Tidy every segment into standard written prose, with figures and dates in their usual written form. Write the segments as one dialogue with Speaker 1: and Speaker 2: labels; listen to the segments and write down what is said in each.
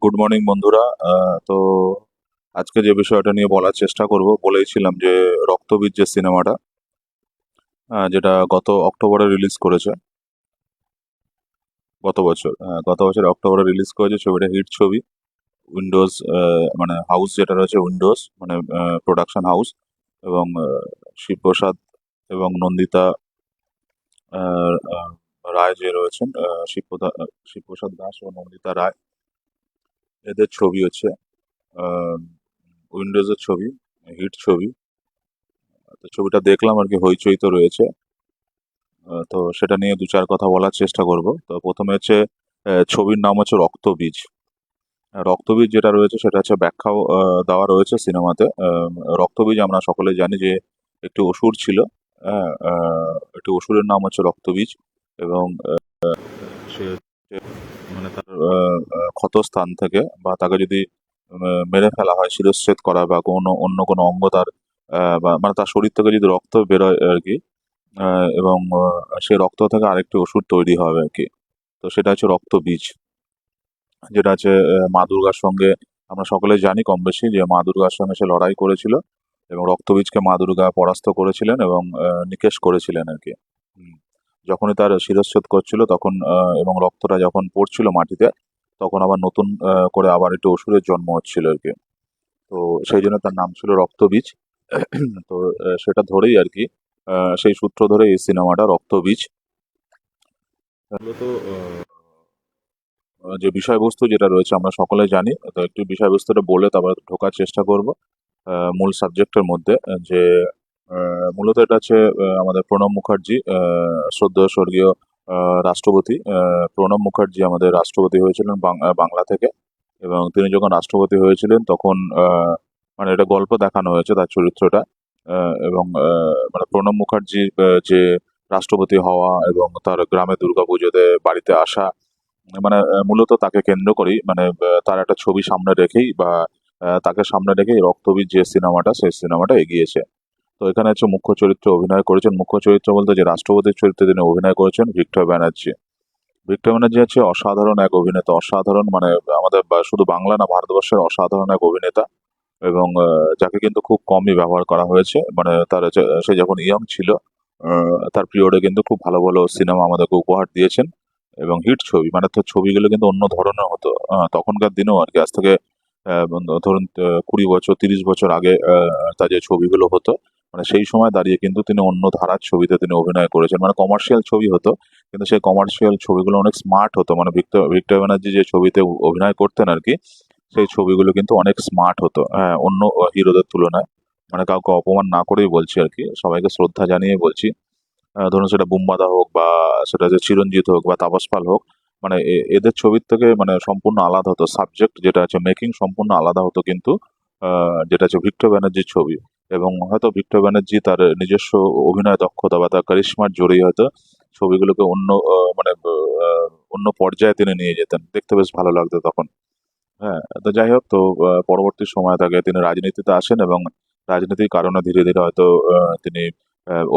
Speaker 1: Good morning বন্ধুরা। তো আজকে যে বিষয়টা নিয়ে বলার চেষ্টা করব, বলেইছিলাম যে রক্তবীজ যে সিনেমাটা, যেটা গত অক্টোবরে রিলিজ করেছে, গত বছর অক্টোবরে রিলিজ করেছে। ছবিটা হিট ছবি। উইন্ডোজ, মানে হাউস যেটা রয়েছে, উইন্ডোজ মানে প্রোডাকশন হাউস, এবং শিবপ্রসাদ এবং নন্দিতা আহ, আহ, রায় যে রয়েছেন, শিবপ্রসাদ দাস ও নন্দিতা রায়, এদের ছবি হচ্ছে উইন্ডোজের ছবি, হিট ছবি। তো ছবিটা দেখলাম আর কি, হইচই তো রয়েছে। তো সেটা নিয়ে দু চার কথা বলার চেষ্টা করব। তো প্রথমে হচ্ছে, ছবির নাম হচ্ছে রক্তবীজ। রক্তবীজ যেটা রয়েছে সেটা হচ্ছে ব্যাখ্যাও দেওয়া রয়েছে সিনেমাতে। রক্তবীজ আমরা সকলে জানি যে একটি অসুর ছিল। একটি অসুরের নাম হচ্ছে রক্তবীজ। এবং সে মানে তার ক্ষতস্থান থেকে, বা তাকে যদি মেরে ফেলা হয়, শিরশ্ছেদ করা, বা কোনো অন্য কোনো অঙ্গ তার, বা মানে তার শরীর থেকে যদি রক্ত বেরোয় আর কি, এবং সেই রক্ত থেকে আরেকটি ওষুধ তৈরি হবে আর কি। তো সেটা হচ্ছে রক্তবীজ, যেটা আছে মা দুর্গার সঙ্গে। আমরা সকলে জানি কম বেশি যে মা দুর্গার সঙ্গে সে লড়াই করেছিল, এবং রক্তবীজকে মা দুর্গা পরাস্ত করেছিলেন এবং নিকেশ করেছিলেন আর কি। হুম। যখনই তার শিরচ্ছেদ করছিল তখন, এবং রক্তটা যখন পড়ছিল মাটিতে, তখন আবার নতুন করে আবার একটু অসুরের জন্ম হচ্ছিল আর কি। তো সেই জন্য তার নাম ছিল রক্তবীজ। তো সেটা ধরেই আর কি, সেই সূত্র ধরে এই সিনেমাটা রক্তবীজ। মূলত যে বিষয়বস্তু যেটা রয়েছে আমরা সকলে জানি। তো একটু বিষয়বস্তুটা বলে তারপর ঢোকার চেষ্টা করব মূল সাবজেক্টের মধ্যে। যে মূলত এটা হচ্ছে আমাদের প্রণব মুখার্জি, শ্রদ্ধেয় স্বর্গীয় রাষ্ট্রপতি প্রণব মুখার্জি আমাদের রাষ্ট্রপতি হয়েছিলেন বাংলা থেকে। এবং তিনি যখন রাষ্ট্রপতি হয়েছিলেন তখন মানে এটা গল্প দেখানো হয়েছে তার চরিত্রটা। এবং মানে প্রণব মুখার্জি যে রাষ্ট্রপতি হওয়া এবং তার গ্রামে দুর্গাপুজোতে বাড়িতে আসা, মানে মূলত তাকে কেন্দ্র করেই, মানে তার একটা ছবি সামনে রেখেই, বা তাকে সামনে রেখেই রক্তবীজ যে সিনেমাটা, সেই সিনেমাটা এগিয়েছে। তো এখানে হচ্ছে মুখ্য চরিত্রে অভিনয় করেছেন, মুখ্য চরিত্র বলতে যে রাষ্ট্রপতির চরিত্রে তিনি অভিনয় করেছেন ভিক্টর ব্যানার্জি। ভিক্টর ব্যানার্জি হচ্ছে অসাধারণ এক অভিনেতা, অসাধারণ, মানে আমাদের শুধু বাংলা না, ভারতবর্ষের অসাধারণ এক অভিনেতা। এবং যাকে কিন্তু খুব কমই ব্যবহার করা হয়েছে। মানে সে যখন ইয়ং ছিল, তার পিরিয়ডে কিন্তু খুব ভালো ভালো সিনেমা আমাদেরকে উপহার দিয়েছেন, এবং হিট ছবি, মানে তার ছবিগুলো কিন্তু অন্য ধরনের হতো তখনকার দিনেও আর কি। আজ থেকে ধরুন 20 বছর 30 বছর আগে তার যে ছবিগুলো হতো, মানে সেই সময় দাঁড়িয়ে কিন্তু তিনি অন্য ধারার ছবিতে তিনি অভিনয় করেছেন। মানে কমার্শিয়াল ছবি হতো, কিন্তু সেই কমার্শিয়াল ছবিগুলো অনেক স্মার্ট হতো। মানে ভিক্টর ব্যানার্জি যে ছবিতে অভিনয় করতেন আর কি, সেই ছবিগুলো কিন্তু অনেক স্মার্ট হতো, হ্যাঁ, অন্য হিরোদের তুলনায়। মানে কাউকে অপমান না করেই বলছি আর কি, সবাইকে শ্রদ্ধা জানিয়ে বলছি। ধরুন সেটা বুম্বাদা হোক, বা সেটা যে চিরঞ্জিত হোক, বা তাপস পাল হোক, মানে এদের ছবির থেকে মানে সম্পূর্ণ আলাদা হতো সাবজেক্ট, যেটা আছে মেকিং সম্পূর্ণ আলাদা হতো কিন্তু যেটা আছে ভিক্টর ব্যানার্জির ছবি। এবং হয়তো ভিক্টর ব্যানার্জি তার নিজস্ব অভিনয় দক্ষতা বা তার কারিশমার জোরেই হয়তো ছবিগুলোকে অন্য মানে অন্য পর্যায়ে তিনি নিয়ে যেতেন, দেখতে বেশ ভালো লাগতো তখন। হ্যাঁ, তো যাই হোক, তো পরবর্তী সময় তাকে তিনি রাজনীতিতে আসেন, এবং রাজনীতির কারণে ধীরে ধীরে হয়তো তিনি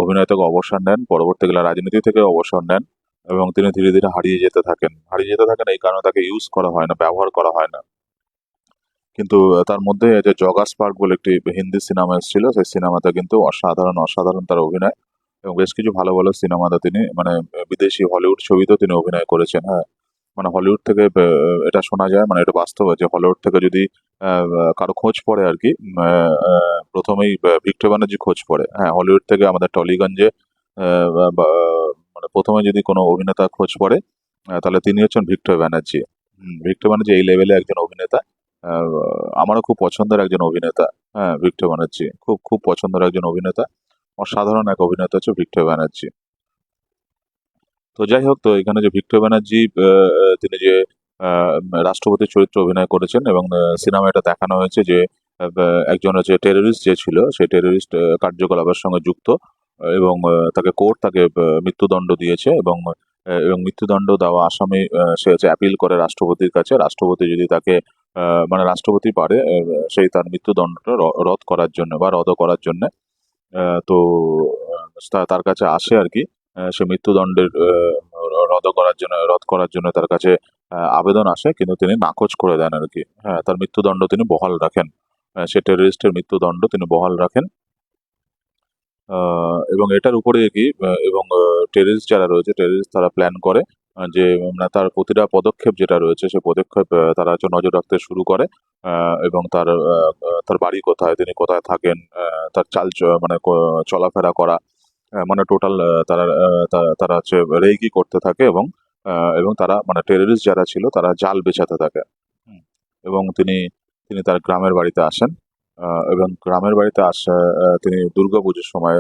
Speaker 1: অভিনয় থেকে অবসর নেন, পরবর্তীকালে রাজনীতি থেকে অবসর নেন। এবং তিনি ধীরে ধীরে হারিয়ে যেতে থাকেন এই কারণে তাকে ইউজ করা হয় না, ব্যবহার করা হয় না। কিন্তু তার মধ্যে যে জগা স্পার্ক বলে একটি হিন্দি সিনেমা এসেছিল, সেই সিনেমাতে কিন্তু অসাধারণ অসাধারণ তার অভিনয়। এবং বেশ কিছু ভালো ভালো সিনেমাতে তিনি, মানে বিদেশি হলিউড ছবিতেও তিনি অভিনয় করেছেন। হ্যাঁ, মানে হলিউড থেকে এটা শোনা যায়, মানে এটা বাস্তব যে হলিউড থেকে যদি কারো খোঁজ পড়ে আর কি, প্রথমেই ভিক্টর ব্যানার্জি খোঁজ পড়ে। হ্যাঁ, হলিউড থেকে আমাদের টলিগঞ্জে মানে প্রথমে যদি কোনো অভিনেতা খোঁজ পড়ে, তাহলে তিনি হচ্ছেন ভিক্টর ব্যানার্জি। ভিক্টর ব্যানার্জি এই লেভেলে একজন অভিনেতা। আহ, আমারও খুব পছন্দের একজন অভিনেতা। হ্যাঁ, ভিক্টর ব্যানার্জি খুব খুব পছন্দের একজন অভিনেতা। অসাধারণ এক অভিনেতা হচ্ছে ভিক্টর ব্যানার্জি। তো যাই হোক, তো এখানে যে ভিক্টর ব্যানার্জি, তিনি যে আহ, রাষ্ট্রপতির চরিত্রে অভিনয় করেছেন, এবং সিনেমা এটা দেখানো হয়েছে যে একজন হচ্ছে টেররিস্ট যে ছিল, সেই টেররিস্ট কার্যকলাপের সঙ্গে যুক্ত। এবং তাকে মৃত্যুদণ্ড দিয়েছে, এবং মৃত্যুদণ্ড দেওয়া আসামি সে হচ্ছে অ্যাপিল করে রাষ্ট্রপতির কাছে। রাষ্ট্রপতি যদি তাকে মানে রাষ্ট্রপতি পারে সেই তার মৃত্যুদণ্ডটা রদ করার জন্য বা রদ করার জন্য। তো তার কাছে আসে আর কি। সে মৃত্যুদণ্ডের রদ করার জন্য তার কাছে আবেদন আসে, কিন্তু তিনি নাকচ করে দেন আর কি। হ্যাঁ, তার মৃত্যুদণ্ড তিনি বহাল রাখেন। সে টেররিস্টের মৃত্যুদণ্ড তিনি বহাল রাখেন। এবং এটার উপরে কি এবং টেররিস্ট যারা রয়েছে, টেররিস্ট তারা প্ল্যান করে যে মানে তার প্রতিটা পদক্ষেপ যেটা রয়েছে সেই পদক্ষেপ তারা হচ্ছে নজর রাখতে শুরু করে। এবং তার বাড়ি কোথায়, তিনি কোথায় থাকেন, তার মানে চলাফেরা করা, মানে টোটাল তারা হচ্ছে রেকি করতে থাকে। এবং তারা মানে টেররিস্ট যারা ছিল তারা জাল বেচাতে থাকে। হুম। এবং তিনি তিনি তার গ্রামের বাড়িতে আসেন। এবং গ্রামের বাড়িতে তিনি দুর্গাপুজোর সময়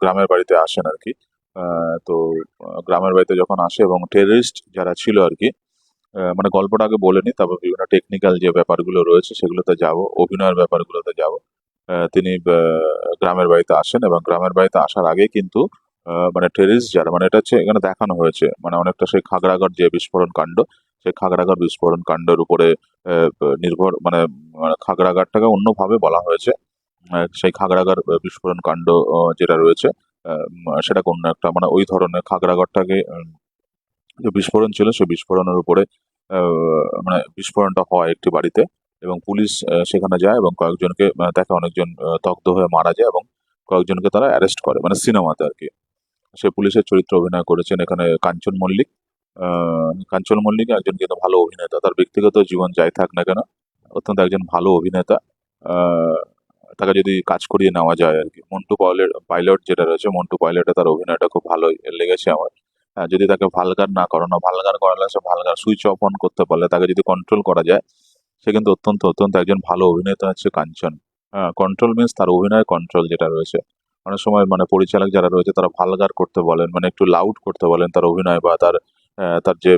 Speaker 1: গ্রামের বাড়িতে আসেন আর কি। তো গ্রামের বাড়িতে যখন আসে এবং টেররিস্ট যারা ছিল আর কি, মানে গল্পটা আগে বলে নিই, তারপর বিভিন্ন টেকনিক্যাল যে ব্যাপারগুলো রয়েছে সেগুলোতে যাব, অভিনয়ের ব্যাপারগুলোতে যাব। তিনি গ্রামের বাড়িতে আসেন এবং গ্রামের বাড়িতে আসার আগে কিন্তু মানে টেররিস্ট যারা, মানে এটা হচ্ছে এখানে দেখানো হয়েছে মানে অনেকটা সেই খাগড়াগড় যে বিস্ফোরণ কাণ্ড, সেই খাগড়াগড় বিস্ফোরণ কাণ্ডের উপরে নির্ভর, মানে খাগড়াগড়টাকে অন্যভাবে বলা হয়েছে। সেই খাগড়াগড় বিস্ফোরণ কাণ্ড যেটা রয়েছে, সেটাকে অন্য একটা মানে ওই ধরনের খাগড়াগড়টাকে যে বিস্ফোরণ ছিল সেই বিস্ফোরণের উপরে মানে বিস্ফোরণটা হয় একটি বাড়িতে, এবং পুলিশ সেখানে যায় এবং কয়েকজনকে দেখে, অনেকজন দগ্ধ হয়ে মারা যায় এবং কয়েকজনকে তারা অ্যারেস্ট করে, মানে সিনেমাতে আর কি। সে পুলিশের চরিত্রে অভিনয় করেছেন এখানে কাঞ্চন মল্লিক। কাঞ্চন মল্লিক একজন কিন্তু ভালো অভিনেতা, তার ব্যক্তিগত জীবন যাই থাক না কেন অত্যন্ত একজন ভালো অভিনেতা। আহ, তাকে যদি কাজ করিয়ে নেওয়া যায় আর কি। মন্টু পাইলট পাইলট যেটা রয়েছে, মন্টু পাইলটে তার অভিনয়টা খুব ভালোই লেগেছে আমার। যদি তাকে ভালগার না করানো, ভালগার করালে সে ভালগার সুইচ অফ অন করতে পারলে তাকে যদি কন্ট্রোল করা যায়, সে কিন্তু অত্যন্ত অত্যন্ত একজন ভালো অভিনেতা হচ্ছে কাঞ্চন। কন্ট্রোল মিন্স তার অভিনয় কন্ট্রোল যেটা রয়েছে। অনেক সময় মানে পরিচালক যারা রয়েছে তারা ভালগার করতে বলেন, মানে একটু লাউড করতে বলেন তার অভিনয়, বা তার যে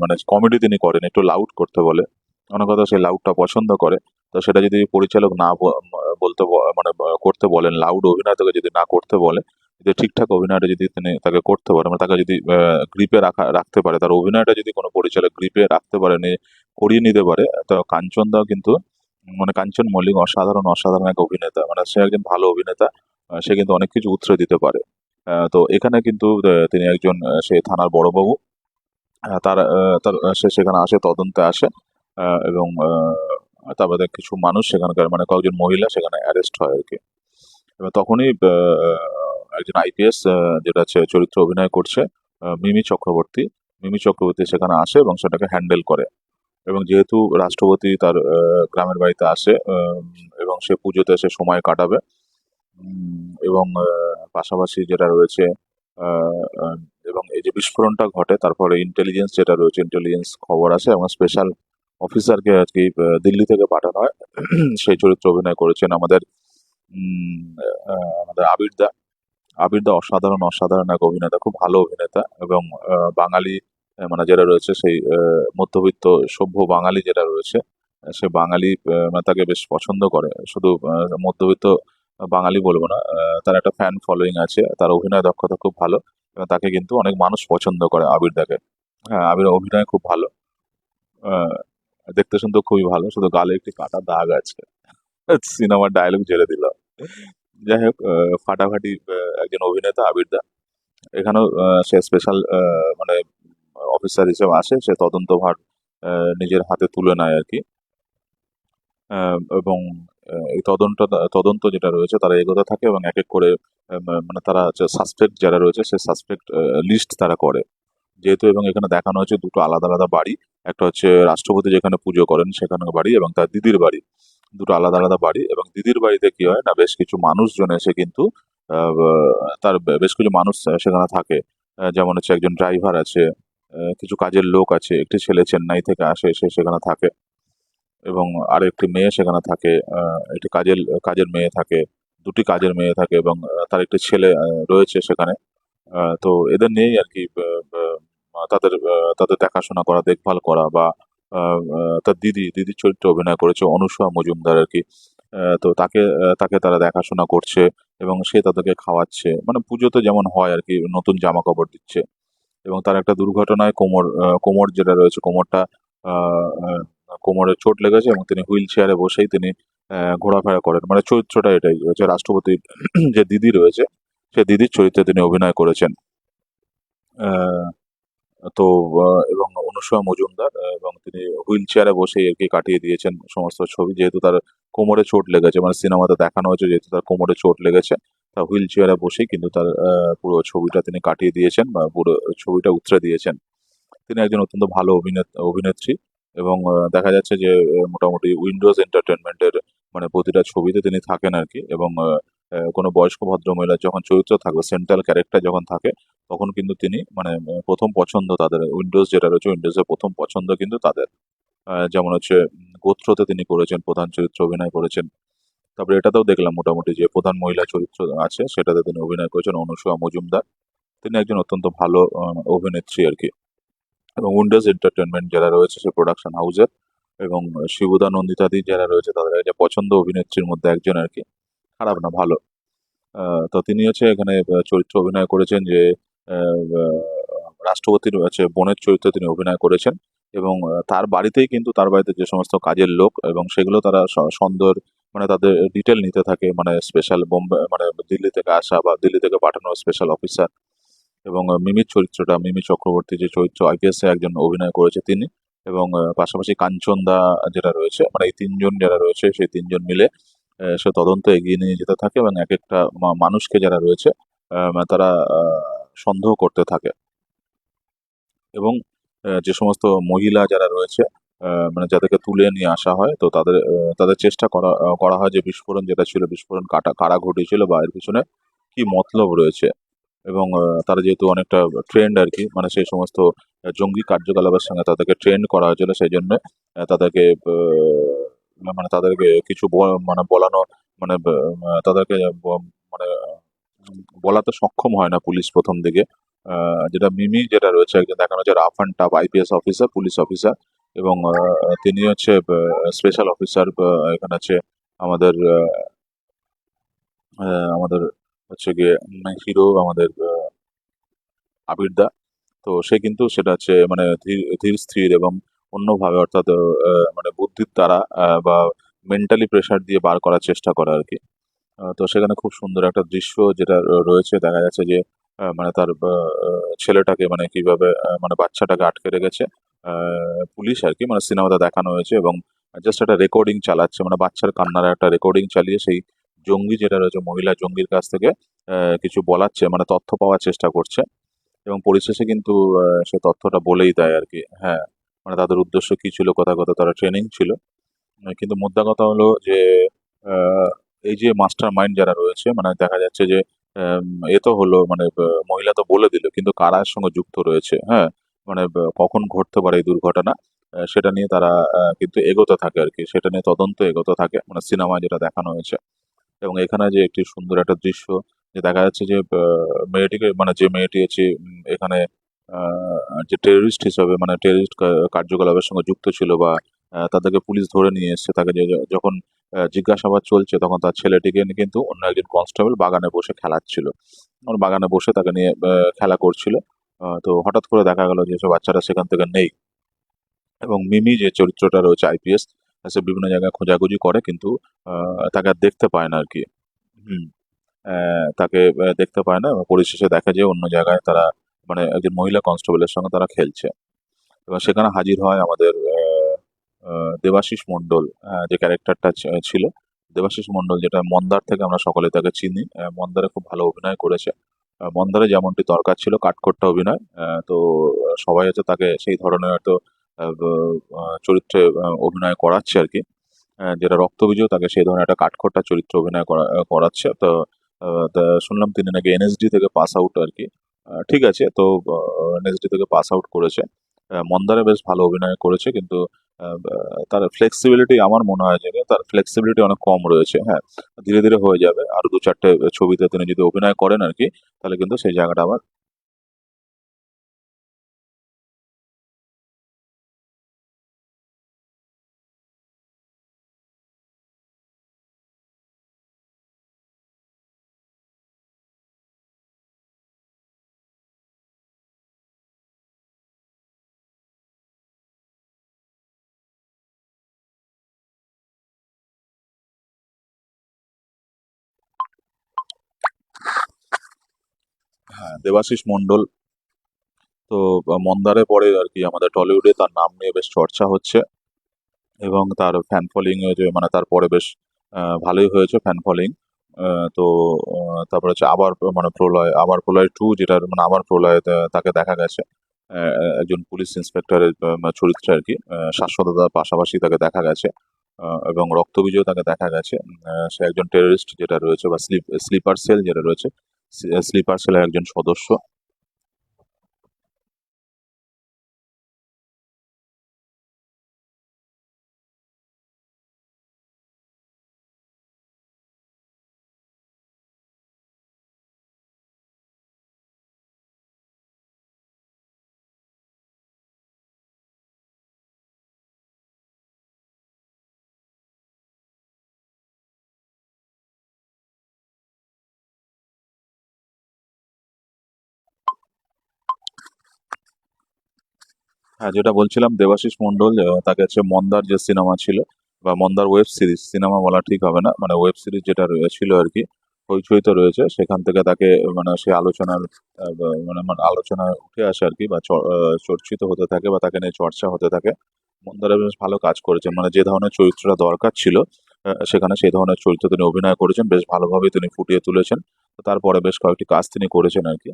Speaker 1: মানে কমেডি তিনি করেন একটু লাউড করতে বলে। অনেক কথা সেই লাউডটা পছন্দ করে। তো সেটা যদি পরিচালক না মানে করতে বলেন, লাউড অভিনয় তাকে যদি না করতে বলে, যদি ঠিকঠাক অভিনয়টা যদি তিনি তাকে করতে পারে, মানে তাকে যদি গ্রিপে রাখতে পারে, তার অভিনয়টা যদি কোনো পরিচালক গ্রিপে রাখতে পারে, করিয়ে নিতে পারে, তো কাঞ্চন দাও কিন্তু মানে কাঞ্চন মল্লিক অসাধারণ অসাধারণ এক অভিনেতা, মানে সে একজন ভালো অভিনেতা। সে কিন্তু অনেক কিছু উতরে দিতে পারে। তো এখানে কিন্তু তিনি একজন সে থানার বড়বাবু। সে সেখানে আসে, তদন্তে আসে। এবং তারপরে কিছু মানুষ সেখানকার মানে কয়েকজন মহিলা সেখানে অ্যারেস্ট হয় আর কি। এবং তখনই একজন আইপিএস যেটা হচ্ছে চরিত্র অভিনয় করছে, মিমি চক্রবর্তী। মিমি চক্রবর্তী সেখানে আসে এবং সেটাকে হ্যান্ডেল করে। এবং যেহেতু রাষ্ট্রপতি তার গ্রামের বাড়িতে আসে, এবং সে পুজোতে সে সময় কাটাবে, এবং পাশাপাশি যেটা রয়েছে আহ, আহ, এবং এই যে বিস্ফোরণটা ঘটে তারপরে ইন্টেলিজেন্স যেটা রয়েছে, ইন্টেলিজেন্স খবর আসে এবং স্পেশাল অফিসারকে আর কি দিল্লি থেকে পাঠানো হয়। সেই চরিত্রে অভিনয় করেছেন উম, আমাদের আবির দা অসাধারণ অসাধারণ এক অভিনেতা, খুব ভালো অভিনেতা। এবং বাঙালি মানে যারা রয়েছে সেই মধ্যবিত্ত সভ্য বাঙালি যেটা রয়েছে, সে বাঙালি মানে তাকে বেশ পছন্দ করে। শুধু মধ্যবিত্ত বাঙালি বলবো না, তার একটা ফ্যান ফলোয়িং আছে, তার অভিনয় দক্ষতা খুব ভালো এবং তাকে কিন্তু অনেক মানুষ পছন্দ করে আবির দাকে। হ্যাঁ, আবির অভিনয় খুব ভালো। আহ, দেখতে শুনতে খুবই ভালো, শুধু গালে একটি কাটা দাগ আছে। সিনেমার ডায়লগ ঝেড়ে দিল। যাই হোক, ফাটাফাটি একজন অভিনেতা আবির দা। এখানেও সে স্পেশাল মানে অফিসার হিসেবে আসে, সে তদন্তভার নিজের হাতে তুলে নেয় আর কি। এবং এই তদন্ত যেটা রয়েছে তারা এগোতে থাকে এবং এক এক করে মানে তারা সাসপেক্ট যারা রয়েছে সে সাসপেক্ট লিস্ট তারা করে। যেহেতু এবং এখানে দেখানো হয়েছে দুটো আলাদা আলাদা বাড়ি, একটা হচ্ছে রাষ্ট্রপতি যেখানে পুজো করেন সেখানে বাড়ি, এবং তার দিদির বাড়ি, দুটো আলাদা আলাদা বাড়ি। এবং দিদির বাড়িতে কি হয় না, বেশ কিছু মানুষজন এসে কিন্তু তার বেশ কিছু মানুষ সেখানে থাকে। যেমন হচ্ছে একজন ড্রাইভার আছে, কিছু কাজের লোক আছে, একটি ছেলে চেন্নাই থেকে আসে, সে সেখানে থাকে। এবং আরো একটি মেয়ে সেখানে থাকে, একটি কাজের কাজের মেয়ে থাকে, দুটি কাজের মেয়ে থাকে, এবং তার একটি ছেলে রয়েছে সেখানে। তো এদের নিয়েই আর কি তাদের দেখাশোনা করা, দেখভাল করা, বা তার দিদির চরিত্রে অভিনয় করেছে অনুসয়া মজুমদার আর কি। তো তাকে তারা দেখাশোনা করছে এবং সে তাদেরকে খাওয়াচ্ছে, মানে পুজোতে যেমন হয় আর কি, নতুন জামা কাপড় দিচ্ছে। এবং তার একটা দুর্ঘটনায় কোমর যেটা রয়েছে, আহ, আহ, কোমরে চোট লেগেছে এবং তিনি হুইল চেয়ারে বসেই তিনি ঘোরাফেরা করেন, মানে চরিত্রটা এটাই হচ্ছে রাষ্ট্রপতির যে দিদি রয়েছে সে দিদির চরিত্রে তিনি অভিনয় করেছেন। তো এবং অনুসয়া মজুমদার এবং তিনি হুইল চেয়ারে বসেই আর কি কাটিয়ে দিয়েছেন সমস্ত ছবি, যেহেতু তার কোমরে চোট লেগেছে, মানে সিনেমাতে দেখানো হয়েছে যেহেতু তার কোমরে চোট লেগেছে, তা হুইল চেয়ারে বসেই কিন্তু তার পুরো ছবিটা তিনি কাটিয়ে দিয়েছেন বা পুরো ছবিটা উতরে দিয়েছেন। তিনি একজন অত্যন্ত ভালো অভিনেত্রী এবং দেখা যাচ্ছে যে মোটামুটি উইন্ডোজ এন্টারটেনমেন্টের মানে প্রতিটা ছবিতে তিনি থাকেন আর কি। এবং কোনো বয়স্ক ভদ্রমহিলার যখন চরিত্র থাকবে, সেন্ট্রাল ক্যারেক্টার যখন থাকে, তখন কিন্তু তিনি মানে প্রথম পছন্দ তাদের, উইন্ডোজ যেটা রয়েছে উইন্ডোজের প্রথম পছন্দ কিন্তু তাদের। যেমন হচ্ছে গোত্রতে তিনি করেছেন, প্রধান চরিত্রে অভিনয় করেছেন। তারপরে এটাতেও দেখলাম মোটামুটি যে প্রধান মহিলা চরিত্র আছে সেটাতে তিনি অভিনয় করেছেন, অনুসয়া মজুমদার। তিনি একজন অত্যন্ত ভালো অভিনেত্রী আর কি। এবং উইন্ডোজ এন্টারটেনমেন্ট যারা রয়েছে সে প্রোডাকশন হাউসের, এবং শিবুদা নন্দিতাদি যারা রয়েছে তাদের একটা পছন্দ অভিনেত্রীর মধ্যে একজন আর কি। খারাপ না, ভালো। তো তিনি হচ্ছে এখানে চরিত্রে অভিনয় করেছেন যে রাষ্ট্রপতির হচ্ছে বোনের চরিত্রে তিনি অভিনয় করেছেন। এবং তার বাড়িতেই কিন্তু তার বাড়িতে যে সমস্ত কাজের লোক এবং সেগুলো তারা সন্দেহের মানে তাদের ডিটেল নিতে থাকে, মানে স্পেশাল বোম্বে মানে দিল্লি থেকে আসা বা দিল্লি থেকে পাঠানো স্পেশাল অফিসার। এবং মিমির চরিত্রটা, মিমি চক্রবর্তী যে চরিত্র আইপিএস এ একজন অভিনয় করেছে তিনি। এবং পাশাপাশি কাঞ্চন দা যেটা রয়েছে, মানে এই তিনজন যারা রয়েছে সেই তিনজন মিলে সে তদন্ত এগিয়ে নিয়ে যেতে থাকে এবং এক একটা মানুষকে যারা রয়েছে তারা সন্দেহ করতে থাকে। এবং যে সমস্ত মহিলা যারা রয়েছে মানে যাদেরকে তুলে নিয়ে আসা হয়, তো তাদের চেষ্টা করা হয় যে বিস্ফোরণ যেটা ছিল, বিস্ফোরণ কারা ঘটিয়েছিল বা এর পিছনে কি মতলব রয়েছে। এবং তারা যেহেতু অনেকটা ট্রেন্ড আর কি, মানে সেই সমস্ত জঙ্গি কার্যকলাপের সঙ্গে তাদেরকে ট্রেন্ড করা হয়েছিল, সেই জন্য তাদেরকে মানে তাদেরকে কিছু মানে বলানো, মানে তাদেরকে মানে বলাতে সক্ষম হয় না পুলিশ প্রথম দিকে। যেটা মিমি যেটা রয়েছে একজন দেখানো হচ্ছে rough and tough IPS officer, police officer. এবং তিনি হচ্ছে স্পেশাল অফিসার। এখানে আছে আমাদের আমাদের হচ্ছে গিয়ে হিরো আমাদের আবির দা। তো সে কিন্তু সেটা হচ্ছে মানে ধীর ধীর স্থির এবং অন্যভাবে, অর্থাৎ মানে বুদ্ধির দ্বারা বা মেন্টালি প্রেসার দিয়ে বার করার চেষ্টা করা আর কি। তো সেখানে খুব সুন্দর একটা দৃশ্য যেটা রয়েছে, দেখা যাচ্ছে যে মানে তার ছেলেটাকে মানে কিভাবে মানে বাচ্চাটাকে আটকে রেখেছে পুলিশ আর কি, মানে সিনেমাতে দেখানো হয়েছে। এবং জাস্ট একটা রেকর্ডিং চালাচ্ছে, মানে বাচ্চার কান্নার একটা রেকর্ডিং চালিয়ে সেই জঙ্গি যেটা রয়েছে মহিলা জঙ্গির কাছ থেকে কিছু বলাচ্ছে, মানে তথ্য পাওয়ার চেষ্টা করছে। এবং পরিশেষে কিন্তু সে তথ্যটা বলেই দেয় আর কি। হ্যাঁ, মানে তাদের উদ্দেশ্য কি ছিল, কোথায় কোথায় তারা ট্রেনিং ছিল। কিন্তু মোদ্দা কথা হলো যে আহ, এই যে মাস্টার মাইন্ড যারা রয়েছে, মানে দেখা যাচ্ছে যে আম, এ তো হলো মানে মহিলা তো বলে দিল, কিন্তু কারা এর সঙ্গে যুক্ত রয়েছে, হ্যাঁ, মানে কখন ঘটতে পারে এই দুর্ঘটনা, সেটা নিয়ে তারা কিন্তু এগোতে থাকে আর কি, সেটা নিয়ে তদন্ত এগোতে থাকে, মানে সিনেমায় যেটা দেখানো হয়েছে। এবং এখানে যে একটি সুন্দর একটা দৃশ্য যে দেখা যাচ্ছে যে মেয়েটিকে, মানে যে মেয়েটি হচ্ছে এখানে যে টেররিস্ট হিসাবে, মানে টেররিস্ট কার্যকলাপের সঙ্গে যুক্ত ছিল বা তাদেরকে পুলিশ ধরে নিয়ে এসেছে, তাকে যখন জিজ্ঞাসাবাদ চলছে, তখন তার ছেলেটিকে নিয়ে কিন্তু অন্য একজন কনস্টেবল বাগানে বসে খেলাচ্ছিল, মানে বাগানে বসে তাকে নিয়ে খেলা করছিল। তো হঠাৎ করে দেখা গেল যে সব বাচ্চারা সেখান থেকে নেই। এবং মিমি যে চরিত্রটা রয়েছে আইপিএস, সে বিভিন্ন জায়গায় খোঁজাখুঁজি করে কিন্তু তাকে আর দেখতে পায় না আর কি। হুম। তাকে দেখতে পায় না এবং পরিশেষে দেখা যায় অন্য জায়গায় তারা, মানে একজন মহিলা কনস্টেবলের সঙ্গে তারা খেলছে। এবং সেখানে হাজির হয় আমাদের দেবাশিস মণ্ডল, যে ক্যারেক্টারটা ছিল দেবাশিস মণ্ডল, যেটা মন্দার থেকে আমরা সকলে তাকে চিনি। মন্দারে খুব ভালো অভিনয় করেছে। মন্দারে যেমনটি দরকার ছিল কাঠখোট্টা অভিনয়, তো সবাই হচ্ছে তাকে সেই ধরনের হয়তো চরিত্রে অভিনয় করাচ্ছে আর কি। যেটা রক্তবীজও তাকে সেই ধরনের একটা কাঠখোট্টা চরিত্র অভিনয় করাচ্ছে। তো শুনলাম তিনি নাকি এনএসডি থেকে পাস আউট আর কি। ঠিক আছে, তো এনএসডি থেকে পাস আউট করেছে। মন্দারে বেশ ভালো অভিনয় করেছে, কিন্তু তার ফ্লেক্সিবিলিটি আমার মনে হয় যে তার ফ্লেক্সিবিলিটি অনেক কম রয়েছে। হ্যাঁ, ধীরে ধীরে হয়ে যাবে, আরো দু চারটে ছবিতে তিনি যদি অভিনয় করেন আর কি, তাহলে কিন্তু সেই জায়গাটা আবার। হ্যাঁ, দেবাশিস মন্ডল তো মন্দারে পরে আর কি আমাদের টলিউডে তার নাম নিয়ে বেশ চর্চা হচ্ছে, এবং তার ফ্যান ফলোয়িং যে মানে তারপরে বেশ ভালোই হয়েছে ফ্যান ফলোয়িং। তো তারপরে হচ্ছে আবার মানে প্রলয়, আবার প্রলয় টু, যেটার মানে আবার প্রলয় তাকে দেখা গেছে একজন পুলিশ ইন্সপেক্টরের চরিত্রে আর কি, শাশ্বততার পাশাপাশি তাকে দেখা গেছে, এবং রক্তবীজেও তাকে দেখা গেছে। সে একজন টেররিস্ট যেটা রয়েছে, বা স্লিপার সেল যেটা রয়েছে, স্লিপার সেলের একজন সদস্য। হ্যাঁ, যেটা বলছিলাম দেবাশিস মন্ডল, তাকে হচ্ছে মন্দার যে সিনেমা ছিল, বা মন্দার ওয়েব সিরিজ, সিনেমা বলা ঠিক হবে না, মানে ওয়েব সিরিজ যেটা ছিল আর কি, হইচইতে রয়েছে, সেখান থেকে তাকে মানে সে আলোচনার মানে মানে আলোচনায় উঠে আসে আর কি, বা চর্চিত হতে থাকে, বা তাকে নিয়ে চর্চা হতে থাকে। মন্দারে বেশ ভালো কাজ করেছেন, মানে যে ধরনের চরিত্রটা দরকার ছিল সেখানে সেই ধরনের চরিত্র তিনি অভিনয় করেছেন, বেশ ভালোভাবে তিনি ফুটিয়ে তুলেছেন। তো তারপরে বেশ কয়েকটি কাজ তিনি করেছেন আর কি,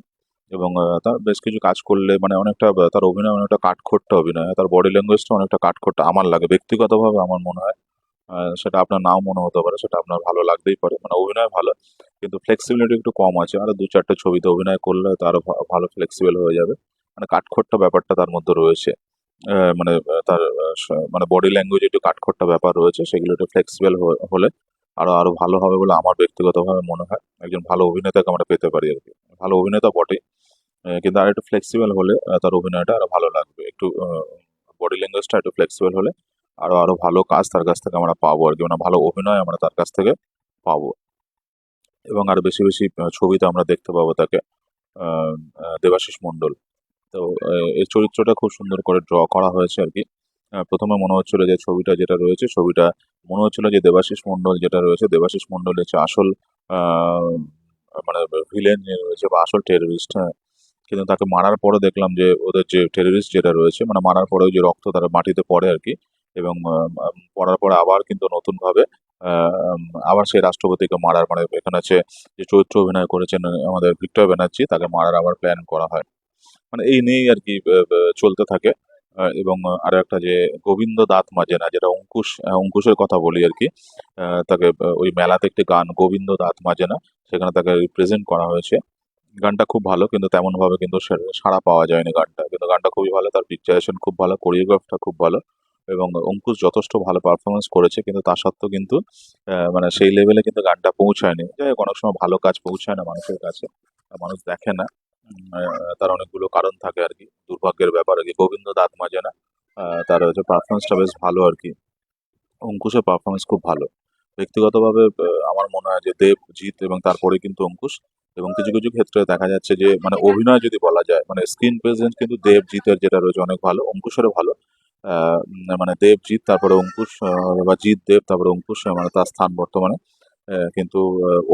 Speaker 1: এবং তার বেশ কিছু কাজ করলে মানে অনেকটা তার অভিনয় অনেকটা কাঠখোট্টা অভিনয় হয়। তার বডি ল্যাঙ্গুয়েজটা অনেকটা কাঠখোট্টা আমার লাগে ব্যক্তিগতভাবে, আমার মনে হয়। সেটা আপনার নাও মনে হতে পারে, সেটা আপনার ভালো লাগতেই পারে, মানে অভিনয় ভালো, কিন্তু ফ্লেক্সিবিলিটি একটু কম আছে। আরো দু চারটে ছবিতে অভিনয় করলে হয়তো আরো ভালো ফ্লেক্সিবল হয়ে যাবে। মানে কাঠখোট্টা ব্যাপারটা তার মধ্যে রয়েছে। মানে তার মানে বডি ল্যাঙ্গুয়েজ একটু কাঠখোট্টা ব্যাপার রয়েছে, সেগুলো একটু ফ্লেক্সিবল হলে আরো আরো ভালো হবে বলে আমার ব্যক্তিগতভাবে মনে হয়। একজন ভালো অভিনেতাকে আমরা পেতে পারি আর কি, ভালো অভিনেতা বটে, কিন্তু আর একটু ফ্লেক্সিবল হলে তার অভিনয়টা আরো ভালো লাগবে। একটু বডি ল্যাঙ্গুয়েজটা একটু ফ্লেক্সিবল হলে আরো আরো ভালো কাজ তার কাছ থেকে আমরা পাবো আর কি, মানে ভালো অভিনয় আমরা তার কাছ থেকে পাবো, এবং আরো বেশি বেশি ছবিতে আমরা দেখতে পাবো তাকে। আহ, দেবাশিস মন্ডল, তো এই চরিত্রটা খুব সুন্দর করে ড্র করা হয়েছে আর কি। প্রথমে মনে হচ্ছিল যে ছবিটা যেটা রয়েছে, ছবিটা মনে হচ্ছিল যে দেবাশিস মন্ডল যেটা রয়েছে, দেবাশিস মন্ডল হচ্ছে আসল আহ, মানে ভিলেন যে রয়েছে, বা আসল টেররিস্ট। কিন্তু তাকে মারার পরে দেখলাম যে ওদের যে টেররিস্ট যেটা রয়েছে, মানে মারার পরেও যে রক্ত তারা মাটিতে পড়ে আর কি, এবং পড়ার পরে আবার কিন্তু নতুন ভাবে আবার সেই রাষ্ট্রপতিকে মারার, মানে এখানে হচ্ছে যে চরিত্র অভিনয় করেছেন আমাদের ভিক্টর ব্যানার্জি, তাকে মারার আবার প্ল্যান করা হয়। মানে এই নিয়েই আর কি চলতে থাকে। এবং আরো একটা যে গোবিন্দ দাঁত মাজে না, যেটা অঙ্কুশ, অঙ্কুশের কথা বলি আর কি, তাকে ওই মেলাতে একটি গান গোবিন্দ দাঁত মাজে না, সেখানে তাকে রিপ্রেজেন্ট করা হয়েছে। গানটা খুব ভালো, কিন্তু তেমন ভাবে কিন্তু সাড়া পাওয়া যায়নি গানটা, কিন্তু গানটা খুবই ভালো, তার পিকচারেশন খুব ভালো, কোরিওগ্রাফটা খুব ভালো, এবং অঙ্কুশ যথেষ্ট ভালো পারফরমেন্স করেছে, কিন্তু তা সত্ত্বেও কিন্তু মানে সেই লেভেলে কিন্তু গানটা পৌঁছায়নি। যাই হোক, অনেক সময় ভালো কাজ পৌঁছায় না মানুষের কাছে, মানুষ দেখে না। তার অনেকগুলো কারণ থাকে আর কি, দুর্ভাগ্যের ব্যাপার আর কি। গোবিন্দ দাঁত মাজে না, তার হচ্ছে পারফরমেন্সটা বেশ ভালো আর কি, অঙ্কুশের পারফরমেন্স খুব ভালো। ব্যক্তিগতভাবে আমার মনে হয় যে দেব, জিৎ এবং তারপরে কিন্তু অঙ্কুশ, এবং কিছু কিছু ক্ষেত্রে দেখা যাচ্ছে যে মানে অভিনয় যদি বলা যায়, মানে স্ক্রিন প্রেজেন্স কিন্তু দেব জিতের যেটা রয়েছে অনেক ভালো, অঙ্কুশেরও ভালো। মানে দেব জিৎ তারপরে অঙ্কুশ, বা জিৎ দেব তারপরে অঙ্কুশ, মানে তার স্থান বর্তমানে। কিন্তু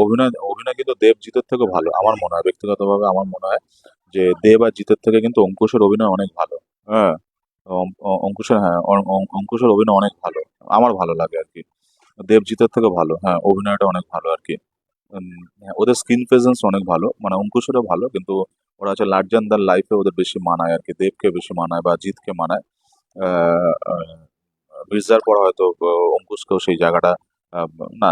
Speaker 1: অভিনয় অভিনয় কিন্তু দেব জিতের থেকে ভালো আমার মনে হয়, ব্যক্তিগতভাবে আমার মনে হয় যে দেব আর জিতের থেকে কিন্তু অঙ্কুশের অভিনয় অনেক ভালো। হ্যাঁ, অঙ্কুশের, হ্যাঁ, অঙ্কুশের অভিনয় অনেক ভালো, আমার ভালো লাগে আর কি। দেবজিতের থেকে ভালো, হ্যাঁ, অভিনয়টা অনেক ভালো আর কি। হ্যাঁ, ওদের স্ক্রিন প্রেজেন্স অনেক ভালো, মানে অঙ্কুশেরও ভালো, কিন্তু ওরা হচ্ছে লার্জার দ্যান লাইফে ওদের বেশি মানায় আর কি, দেবকে বেশি মানায় বা জিতকে মানায়। আহ, আহ, মির্জার পর হয়তো অঙ্কুশকেও সেই জায়গাটা আহ, না,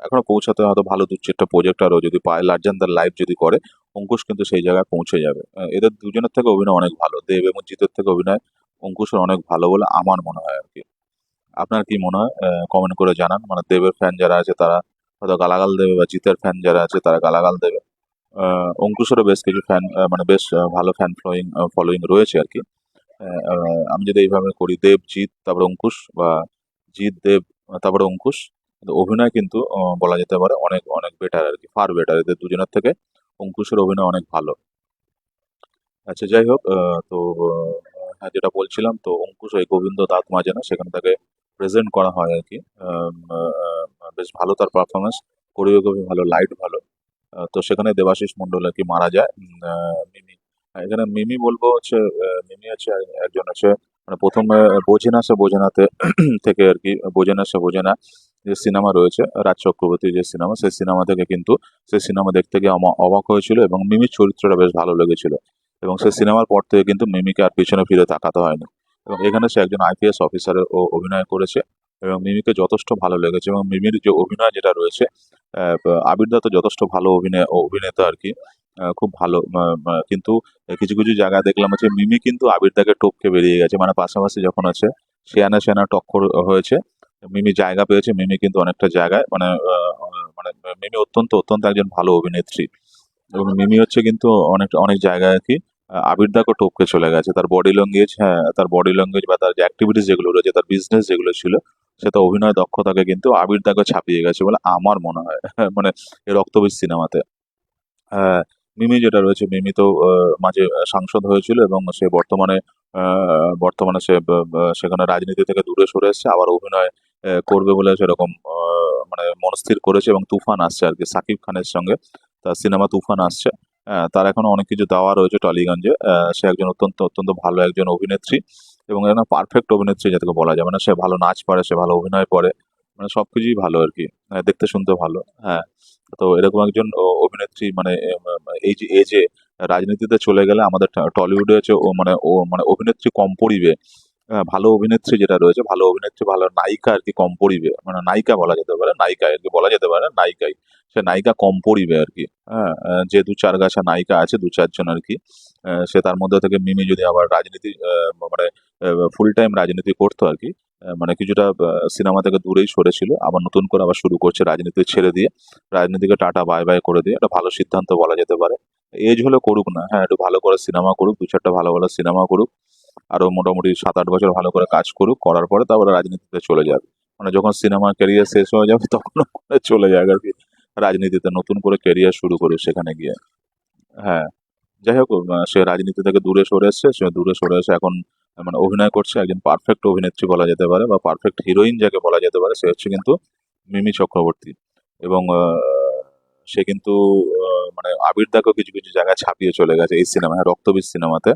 Speaker 1: এখনো পৌঁছাতে হয়তো ভালো দু চারটা প্রজেক্ট আরও যদি পায়, লার্জার দ্যান লাইফ যদি করে, অঙ্কুশ কিন্তু সেই জায়গায় পৌঁছে যাবে। এদের দুজনের থেকে অভিনয় অনেক ভালো, দেব এবং জিতের থেকে অভিনয় অঙ্কুশের অনেক ভালো বলে আমার মনে হয় আর কি। আপনার কি মনে হয়? কমেন্ট করে জানান, মানে দেবের ফ্যান যারা আছে তারা হয়তো গালাগাল দেবে, বা জিতের ফ্যান যারা আছে তারা গালাগাল দেবে। অঙ্কুশেরও বেশ কিছু ফ্যান, মানে বেশ ভালো ফ্যান ফলোয়িং ফলোয়িং রয়েছে আর কি। আমি যদি এইভাবে করি দেব জিৎ তারপরে অঙ্কুশ, বা জিৎ দেব তারপরে অঙ্কুশ, কিন্তু অভিনয় কিন্তু বলা যেতে পারে অনেক অনেক বেটার আর কি, ফার বেটার এদের দুজনের থেকে। অঙ্কুশের অভিনয় অনেক ভালো। আচ্ছা, যাই হোক, তো হ্যাঁ, যেটা বলছিলাম, তো অঙ্কুশ ওই গোবিন্দ দাঁত মাজে না, সেখানে তাকে প্রেজেন্ট করা হয় আর কি। বেশ ভালো তার পারফরমেন্স, কোরিওগ্রাফি ভালো, লাইট ভালো। তো সেখানে দেবাশিস মন্ডল আর কি মারা যায়। মিমি, এখানে মিমি বলবো হচ্ছে মিমি হচ্ছে একজন হচ্ছে মানে প্রথমে বোঝে না সে বোঝে নাতে থেকে আর কি, বোঝে না সে বোঝে না যে সিনেমা রয়েছে রাজ চক্রবর্তীর যে সিনেমা, সেই সিনেমা থেকে কিন্তু সেই সিনেমা দেখতে গিয়ে অবাক হয়েছিল এবং মিমির চরিত্রটা বেশ ভালো লেগেছিল। এবং সেই সিনেমার পর থেকে কিন্তু মিমিকে আর পিছনে ফিরে তাকাতে হয়নি। এবং এখানে সে একজন আইপিএস অফিসারের অভিনয় করেছে এবং মিমিকে যথেষ্ট ভালো লেগেছে। এবং মিমির যে অভিনয় যেটা রয়েছে, আবির দা তো যথেষ্ট ভালো অভিনেতা আর কি, খুব ভালো। কিন্তু কিছু কিছু জায়গায় দেখলাম হচ্ছে মিমি কিন্তু আবিরদাকে টপকে বেরিয়ে গেছে, মানে পাশাপাশি যখন আছে সেয়ানা সেনা টক্কর হয়েছে, মিমি জায়গা পেয়েছে। মিমি কিন্তু অনেকটা জায়গায় মানে মানে মিমি অত্যন্ত অত্যন্ত একজন ভালো অভিনেত্রী। এবং মিমি হচ্ছে কিন্তু অনেক অনেক জায়গায় আর কি আবিরদাকে টপকে চলে গেছে। তার বডি ল্যাঙ্গুয়েজ, হ্যাঁ তার বডি ল্যাঙ্গুয়েজ বা তার যে অ্যাক্টিভিটিস যেগুলো রয়েছে, তার বিজনেস যেগুলো ছিল, সেটা অভিনয় দক্ষতাকে কিন্তু আবিরদাকে ছাপিয়ে গেছে বলে আমার মনে হয়। মানে এই রক্তবীজ সিনেমাতে হ্যাঁ, মিমি যেটা রয়েছে, মিমি তো মাঝে সাংসদ হয়েছিল এবং সে বর্তমানে সে সেখানে রাজনীতি থেকে দূরে সরে এসেছে, আবার অভিনয় করবে বলে সেরকম মানে মনস্থির করেছে। এবং তুফান আসছে আর কি সাকিব খানের সঙ্গে, তার সিনেমা তুফান আসছে। তার এখনো অনেক কিছু দেওয়া রয়েছে টলিগঞ্জে। সে একজন অত্যন্ত অত্যন্ত ভালো একজন অভিনেত্রী এবং একজন পারফেক্ট অভিনেত্রী যাকে বলা যায়। মানে সে ভালো নাচ পারে, সে ভালো অভিনয় করে, মানে সবকিছুই ভালো আর কি। দেখতে শুনতে ভালো। হ্যাঁ, তো এরকম একজন অভিনেত্রী মানে এই যে রাজনীতিতে চলে গেলে আমাদের টলিউডে হচ্ছে ও মানে অভিনেত্রী কম পড়িবে। ভালো অভিনেত্রী যেটা রয়েছে, ভালো অভিনেত্রী, ভালো নায়িকা আর কি কম পড়িবে, মানে নায়িকা বলা যেতে পারে, নায়িকা আর কি বলা যেতে পারে, নায়িকাই সে নায়িকা কম পড়িবে আর কি। হ্যাঁ, যে দু চার গাছা নায়িকা আছে, দু চারজন আর কি, সে তার মধ্যে থেকে মিমি যদি আবার রাজনীতি মানে ফুল টাইম রাজনীতি করতো আর কি, মানে কিছুটা সিনেমা থেকে দূরেই সরেছিল, আবার নতুন করে আবার শুরু করছে রাজনীতি ছেড়ে দিয়ে, রাজনীতিকে টাটা বাই বাই করে দিয়ে, একটা ভালো সিদ্ধান্ত বলা যেতে পারে। এজ হলে করুক না, হ্যাঁ একটু ভালো করে সিনেমা করুক, দু চারটা ভালো ভালো সিনেমা করুক, আরো মোটামুটি 7-8 বছর ভালো করে কাজ করুক, করার পরে তারপরে রাজনীতিতে চলে যাবে। মানে যখন সিনেমা ক্যারিয়ার শেষ হয়ে যাবে তখন ওখানে চলে যাবে আর কি রাজনীতিতে, নতুন করে ক্যারিয়ার শুরু করুক সেখানে গিয়ে। হ্যাঁ, যাই হোক, সে রাজনীতি থেকে দূরে সরে এসছে, সে দূরে সরে এসে এখন মানে অভিনয় করছে, একজন পারফেক্ট অভিনেত্রী বলা যেতে পারে বা পারফেক্ট হিরোইন যাকে বলা যেতে পারে, সে হচ্ছে কিন্তু মিমি চক্রবর্তী। এবং সে কিন্তু মানে আবির দাকেও কিছু কিছু জায়গায় ছাপিয়ে চলে গেছে এই সিনেমায়, রক্তবীজ সিনেমাতে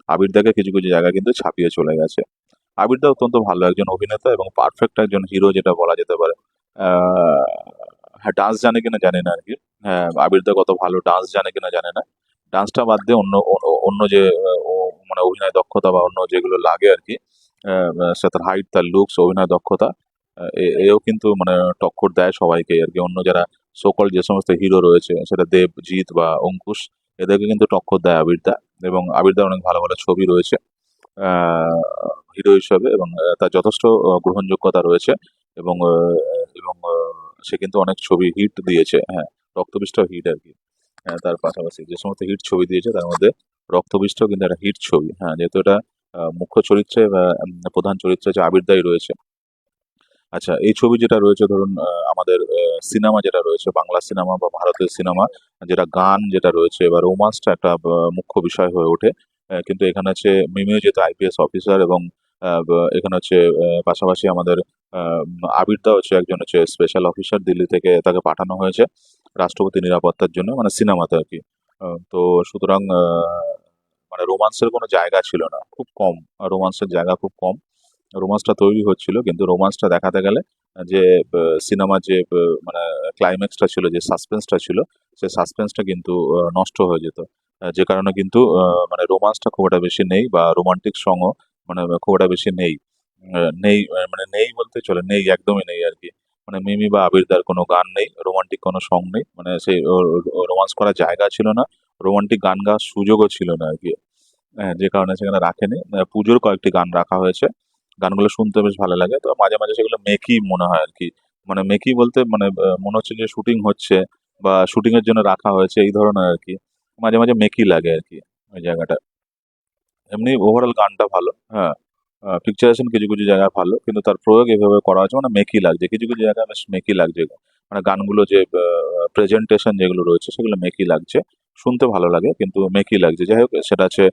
Speaker 1: আবির দাকে কিছু কিছু জায়গায় কিন্তু ছাপিয়ে চলে গেছে। আবির দা অত্যন্ত ভালো একজন অভিনেতা এবং পারফেক্ট একজন হিরো যেটা বলা যেতে পারে। আহ, হ্যাঁ, ডান্স জানে কিনা জানি না আর কি। হ্যাঁ, আবির দা কত ভালো ডান্স জানে কিনা জানে না। ডান্সটা বাদ দিয়ে অন্য অন্য যে মানে অভিনয় দক্ষতা বা অন্য যেগুলো লাগে আর কি, সে তার হাইট, তার লুকস, অভিনয় দক্ষতা, এও কিন্তু মানে টক্কর দেয় সবাইকে আর কি। অন্য যারা সকল যে সমস্ত হিরো রয়েছে, সেটা দেব, জিৎ বা অঙ্কুশ, এদেরকে কিন্তু টক্কর দেয় আবির দা। এবং আবির দার অনেক ভালো ভালো ছবি রয়েছে হিরো হিসেবে, এবং তার যথেষ্ট গ্রহণযোগ্যতা রয়েছে। এবং সে কিন্তু অনেক ছবি হিট দিয়েছে। হ্যাঁ, রক্তবিষ্ট হিট আর কি। হ্যাঁ, তার পাশাপাশি যে সমস্ত হিট ছবি দিয়েছে তার মধ্যে রক্তবিষ্ট কিন্তু একটা হিট ছবি। হ্যাঁ, যেহেতু এটা মুখ্য চরিত্রে বা প্রধান চরিত্রে যে আবির দাই রয়েছে। আচ্ছা, এই ছবি যেটা রয়েছে ধরুন, আমাদের সিনেমা যেটা রয়েছে, বাংলা সিনেমা বা ভারতের সিনেমা, যেটা গান যেটা রয়েছে বা রোমান্সটা একটা মুখ্য বিষয় হয়ে ওঠে। কিন্তু এখানে হচ্ছে মিমিও যেহেতু আইপিএস অফিসার এবং এখানে হচ্ছে পাশাপাশি আমাদের আহ, আবিরদা হচ্ছে একজন হচ্ছে স্পেশাল অফিসার, দিল্লি থেকে তাকে পাঠানো হয়েছে রাষ্ট্রপতি নিরাপত্তার জন্য, মানে সিনেমাতে আর কি। তো সুতরাং মানে রোমান্সের কোনো জায়গা ছিল না, খুব কম, রোমান্সের জায়গা খুব কম। রোমান্সটা তৈরি হচ্ছিল, কিন্তু রোমান্সটা দেখাতে গেলে যে সিনেমার যে মানে ক্লাইম্যাক্সটা ছিল, যে সাসপেন্সটা ছিল, সেই সাসপেন্সটা কিন্তু নষ্ট হয়ে যেত। যে কারণে কিন্তু মানে রোমান্সটা খুব একটা বেশি নেই বা রোমান্টিক সংও মানে খুব একটা বেশি নেই। নেই, মানে নেই বলতে চলে, নেই একদমই নেই আর কি। মানে মিমি বা আবিরদার কোনো গান নেই, রোমান্টিক কোনো সং নেই, মানে সেই রোমান্স করার জায়গা ছিল না, রোমান্টিক গান গাওয়ার সুযোগও ছিল না আর কি। হ্যাঁ, যে কারণে সেখানে রাখেনি। পুজোর কয়েকটি গান রাখা হয়েছে, গানগুলো শুনতে বেশ ভালো লাগে। তো মাঝে মাঝে সেগুলো মেকি মনে হয় আর কি। মানে মেকি বলতে মানে মনে হচ্ছে যে শুটিং হচ্ছে বা শুটিং এর জন্য রাখা হয়েছে এই ধরনের আর কি। মাঝে মাঝে মেকি লাগে আর কি ওই জায়গাটা। এমনি ওভারঅল গানটা ভালো। হ্যাঁ, পিকচারেশন কিছু কিছু জায়গায় ভালো, কিন্তু তার প্রয়োগ এভাবে করা হয়েছে মানে মেকি লাগছে, কিছু কিছু জায়গায় বেশ মেকি লাগছে। মানে গানগুলো যে প্রেজেন্টেশন যেগুলো রয়েছে সেগুলো মেকি লাগছে, শুনতে ভালো লাগে কিন্তু মেকি লাগছে। যাই হোক, সেটা হচ্ছে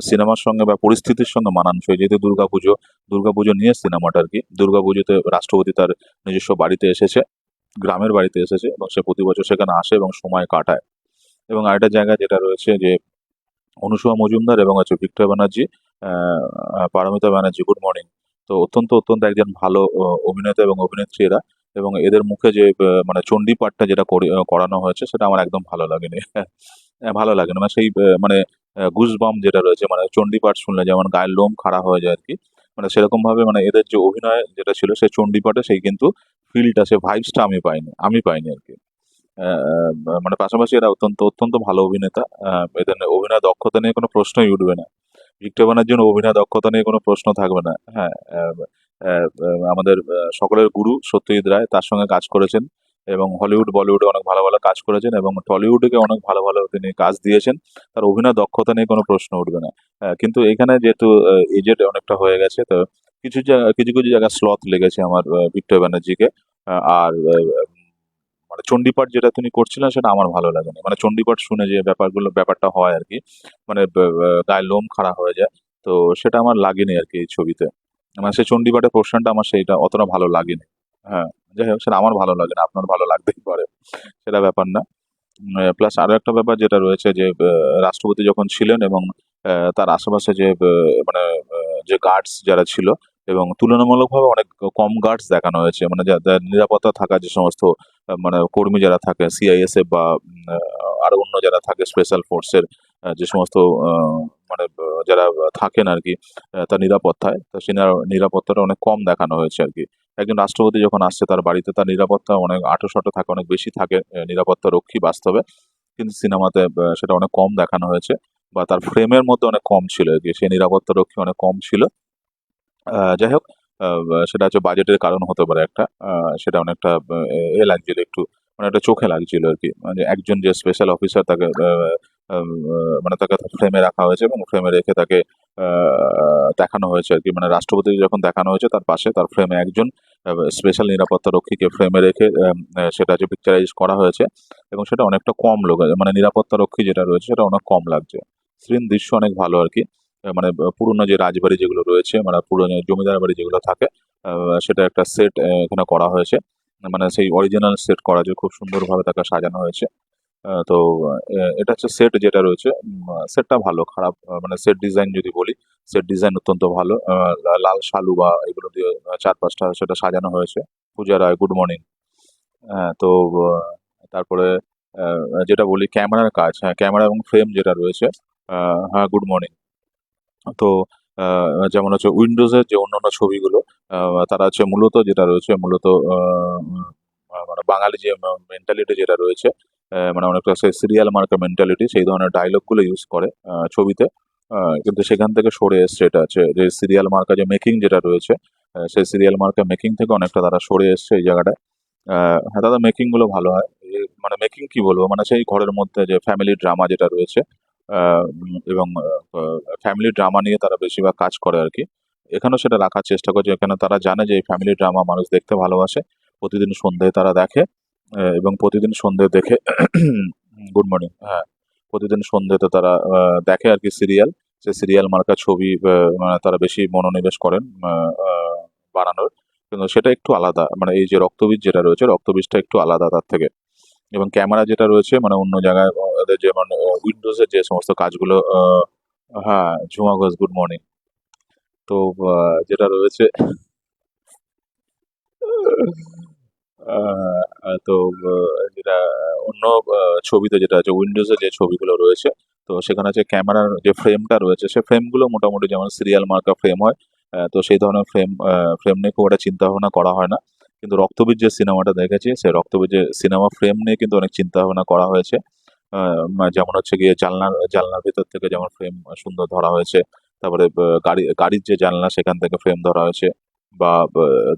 Speaker 1: সিনেমার সঙ্গে বা পরিস্থিতির সঙ্গে মানানসই, যেহেতু দুর্গাপুজো, দুর্গাপুজো নিয়ে সিনেমাটা আর কি। দুর্গাপুজোতে রাষ্ট্রপতি তার নিজস্ব বাড়িতে এসেছে, গ্রামের বাড়িতে এসেছে এবং সে প্রতি বছর সেখানে আসে এবং সময় কাটায়। এবং আরেকটা জায়গা যেটা রয়েছে যে অনুসুয়া মজুমদার এবং হচ্ছে Victor Banerjee, Paramita Banerjee, good morning. তো অত্যন্ত অত্যন্ত একজন ভালো অভিনেতা এবং অভিনেত্রী এরা। এবং এদের মুখে যে মানে চণ্ডী পাঠটা যেটা করানো হয়েছে সেটা আমার একদম ভালো লাগেনি। ভালো লাগে না, মানে সেই মানে গুজবাম যেটা রয়েছে, মানে চণ্ডী পাঠ শুনলে যেমন গায়ের লোম খাড়া হয়ে যায় আর কি। মানে সেরকম ভাবে মানে এদের যে অভিনয় যেটা ছিল সেই চণ্ডী পাঠে সেই কিন্তু ফিলটা, সে ভাইবসটা আমি পাইনি আর কি। মানে পাশাপাশি এরা অত্যন্ত অত্যন্ত ভালো অভিনেতা। এদের অভিনয় দক্ষতা নিয়ে কোনো প্রশ্নই উঠবে না। ভিক্টর ব্যানার্জির অভিনয় দক্ষতা নিয়ে কোনো প্রশ্ন থাকবে না। হ্যাঁ, আমাদের সকলের গুরু সত্যজিৎ রায় তার সঙ্গে কাজ করেছেন এবং হলিউড বলিউডে অনেক ভালো ভালো কাজ করেছেন এবং টলিউডে অনেক ভালো ভালো তিনি কাজ দিয়েছেন। তার অভিনয় দক্ষতা নিয়ে কোনো প্রশ্ন উঠবে না। কিন্তু এখানে যেহেতু এজেড অনেকটা হয়ে গেছে, তো কিছু কিছু জায়গায় স্লথ লেগেছে আমার ভিক্টর ব্যানার্জিকে। আর মানে চণ্ডীপাঠ যেটা তিনি করছিলেন সেটা আমার ভালো লাগেনি। মানে চণ্ডীপাঠ শুনে যে ব্যাপারটা হয় আর কি, মানে গায়ের লোম খাড়া হয়ে যায়। তো সেটা আমার লাগেনি আর কি এই ছবিতে। মানে সেই চণ্ডীপাঠের পোর্শনটা আমার সেইটা অতটা ভালো লাগেনি। হ্যাঁ, যাই হোক সেটা আমার ভালো লাগে না, আপনার ভালো লাগতেই পারে, সেটা ব্যাপার না। প্লাস আরো একটা ব্যাপার যেটা রয়েছে যে রাষ্ট্রপতি যখন ছিলেন এবং তার আশেপাশে যে মানে যে গার্ডস যারা ছিল, এবং তুলনামূলকভাবে অনেক কম গার্ডস দেখানো হয়েছে, মানে যাদের নিরাপত্তা থাকা যে সমস্ত মানে কর্মী যারা থাকে সিআইএসএফ বা আরো অন্য যারা থাকে স্পেশাল ফোর্সের যে সমস্ত আহ, মানে যারা থাকেন আর কি, তার নিরাপত্তায়, তো সেই নিরাপত্তাটা অনেক কম দেখানো হয়েছে আর কি। একজন রাষ্ট্রপতি যখন আসছে তার বাড়িতে তার নিরাপত্তা অনেক আঁটো থাকে, অনেক বেশি থাকে নিরাপত্তা রক্ষী বাস্তবে, কিন্তু সিনেমাতে সেটা অনেক কম দেখানো হয়েছে, বা তার ফ্রেমের মধ্যে অনেক কম ছিল আর কি, সেই নিরাপত্তা রক্ষী অনেক কম ছিল। যাই হোক, সেটা হচ্ছে বাজেটের কারণ হতে পারে একটা। সেটা অনেকটা লাগছিল একটু, মানে একটা চোখে লাগছিল আর কি, মানে একজন যে স্পেশাল অফিসার তাকে মানে তাকে ফ্রেমে রাখা হয়েছে এবং ফ্রেমে রেখে তাকে দেখানো হয়েছে আর কি, মানে রাষ্ট্রপতি যখন দেখানো হয়েছে তার পাশে তার ফ্রেমে একজন স্পেশাল নিরাপত্তা রক্ষীকে ফ্রেমে রেখে সেটা যে পিকচারাইজ করা হয়েছে, এবং সেটা অনেকটা কম লোক, মানে নিরাপত্তা রক্ষী যেটা রয়েছে সেটা অনেক কম লাগছে। স্ক্রিন দৃশ্য অনেক ভালো আর কি। মানে পুরোনো যে রাজবাড়ি যেগুলো রয়েছে, মানে পুরোনো জমিদার বাড়ি যেগুলো থাকে, সেটা একটা সেট এখানে করা হয়েছে। মানে সেই অরিজিনাল সেট করা, যে খুব সুন্দরভাবে তাকে সাজানো হয়েছে। তো এটা হচ্ছে সেট যেটা রয়েছে, সেটটা ভালো, খারাপ মানে সেট ডিজাইন যদি বলি, সেট ডিজাইন অত্যন্ত ভালো। লাল শালু বা এগুলো দিয়ে চারপাশটা সেটা সাজানো হয়েছে। পূজা রায়, গুড মর্নিং। তো আহ, তারপরে যেটা বলি ক্যামেরার কাজ, হ্যাঁ ক্যামেরা এবং ফ্রেম যেটা রয়েছে, হ্যাঁ গুড মর্নিং। তো যেমন হচ্ছে উইন্ডোজের যে অন্যান্য ছবিগুলো, তারা হচ্ছে মূলত যেটা রয়েছে মূলত মানে বাঙালি যে মেন্টালিটি যেটা রয়েছে, মানে অনেকটা সেই সিরিয়াল মার্কা মেন্টালিটি, সেই ধরনের ডায়লগগুলো ইউজ করে ছবিতে। কিন্তু সেখান থেকে সরে এসছে, এটা আছে যে সিরিয়াল মার্কা যে মেকিং যেটা রয়েছে, সেই সিরিয়াল মার্কা মেকিং থেকে অনেকটা তারা সরে এসছে এই জায়গাটায়। হ্যাঁ, দাদা মেকিং গুলো ভালো হয়। মানে মেকিং কি বলবো, মানে সেই ঘরের মধ্যে যে ফ্যামিলি ড্রামা যেটা রয়েছে, এবং ফ্যামিলি ড্রামা নিয়ে তারা বেশিরভাগ কাজ করে আর কি। এখানেও সেটা রাখার চেষ্টা করছে, এখানে তারা জানে যে এই ফ্যামিলি ড্রামা মানুষ দেখতে ভালোবাসে। প্রতিদিন সন্ধ্যায় তারা দেখে, এবং প্রতিদিন সন্ধ্যে দেখে গুড মর্নিং, হ্যাঁ, প্রতিদিন সন্ধ্যেতে তারা দেখে আর কি সিরিয়াল। সেই সিরিয়াল মার্কা ছবি মানে তারা বেশি মনোনিবেশ করেন বানানোর। কিন্তু সেটা একটু আলাদা, মানে এই যে রক্তবীজ যেটা রয়েছে, রক্তবীজটা একটু আলাদা তার থেকে। এবং ক্যামেরা যেটা রয়েছে মানে অন্য জায়গায় ওদের যেমন উইন্ডোজের যে সমস্ত কাজগুলো, হ্যাঁ ঝুমা ঘোষ, গুড মর্নিং। তো যেটা রয়েছে তো যেটা অন্য ছবিতে যেটা আছে উইন্ডোজে যে ছবিগুলো রয়েছে, তো সেখানে যে ক্যামেরার যে ফ্রেমটা রয়েছে সে ফ্রেমগুলো মোটামুটি যেমন সিরিয়াল মার্কা ফ্রেম হয়, তো সেই ধরনের ফ্রেম নিয়ে খুব একটা চিন্তা ভাবনা করা হয় না। কিন্তু রক্তবীজ যে সিনেমাটা দেখেছি, সেই রক্তবীজ যে সিনেমা ফ্রেম নিয়ে কিন্তু অনেক চিন্তা ভাবনা করা হয়েছে। যেমন হচ্ছে গিয়ে জানলার ভেতর থেকে যেমন ফ্রেম সুন্দর ধরা হয়েছে, তারপরে গাড়ির যে জানলা সেখান থেকে ফ্রেম ধরা হয়েছে, বা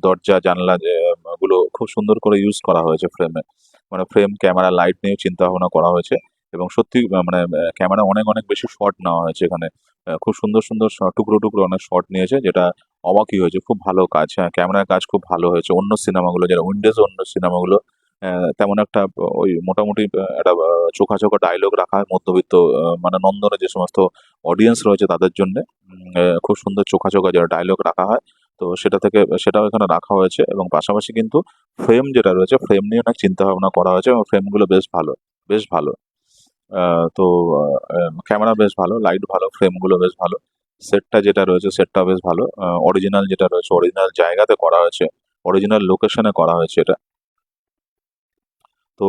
Speaker 1: দরজা জানলা গুলো খুব সুন্দর করে ইউজ করা হয়েছে ফ্রেমে। মানে ফ্রেম ক্যামেরা লাইট নিয়ে চিন্তা ভাবনা করা হয়েছে। এবং সত্যি মানে ক্যামেরা অনেক অনেক বেশি শট নেওয়া হয়েছে এখানে। খুব সুন্দর সুন্দর টুকরো টুকরো অনেক শট নিয়েছে, যেটা অবাকই হয়েছে, খুব ভালো কাজ। হ্যাঁ, ক্যামেরার কাজ খুব ভালো হয়েছে। অন্য সিনেমাগুলো যারা উইন্ডোজ, অন্য সিনেমাগুলো তেমন একটা ওই মোটামুটি একটা চোখা ডায়লগ রাখা হয় মধ্যবিত্ত, মানে নন্দনে যে সমস্ত অডিয়েন্স রয়েছে তাদের জন্য খুব সুন্দর চোখা যারা ডায়লগ রাখা হয়। তো সেটা থেকে সেটাও এখানে রাখা হয়েছে, এবং পাশাপাশি কিন্তু ফ্রেম যেটা রয়েছে ফ্রেম নিয়ে অনেক চিন্তা ভাবনা করা হয়েছে, এবং ফ্রেমগুলো বেশ ভালো, বেশ ভালো। তো ক্যামেরা বেশ ভালো, লাইট ভালো, ফ্রেমগুলো বেশ ভালো, সেটটা যেটা রয়েছে সেটটা বেশ ভালো, অরিজিনাল যেটা রয়েছে অরিজিনাল জায়গাতে করা হয়েছে, অরিজিনাল লোকেশনে করা হয়েছে এটা। তো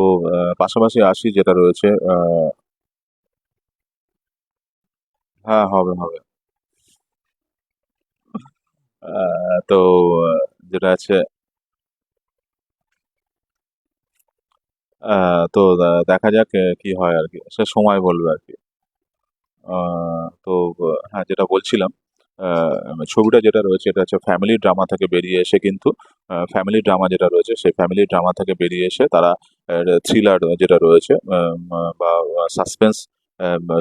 Speaker 1: পাশাপাশি আসি যেটা রয়েছে হ্যাঁ, হবে হবে। তো যেটা আছে তো দেখা যাক কি হয় আর কি, সে সময় বলবে আর কি। তো হ্যাঁ, যেটা বলছিলাম, ছবিটা যেটা রয়েছে এটা হচ্ছে ফ্যামিলি ড্রামা থেকে বেরিয়ে এসে কিন্তু ফ্যামিলি ড্রামা যেটা রয়েছে সেই ফ্যামিলি ড্রামা থেকে বেরিয়ে এসে তারা থ্রিলার যেটা রয়েছে বা সাসপেন্স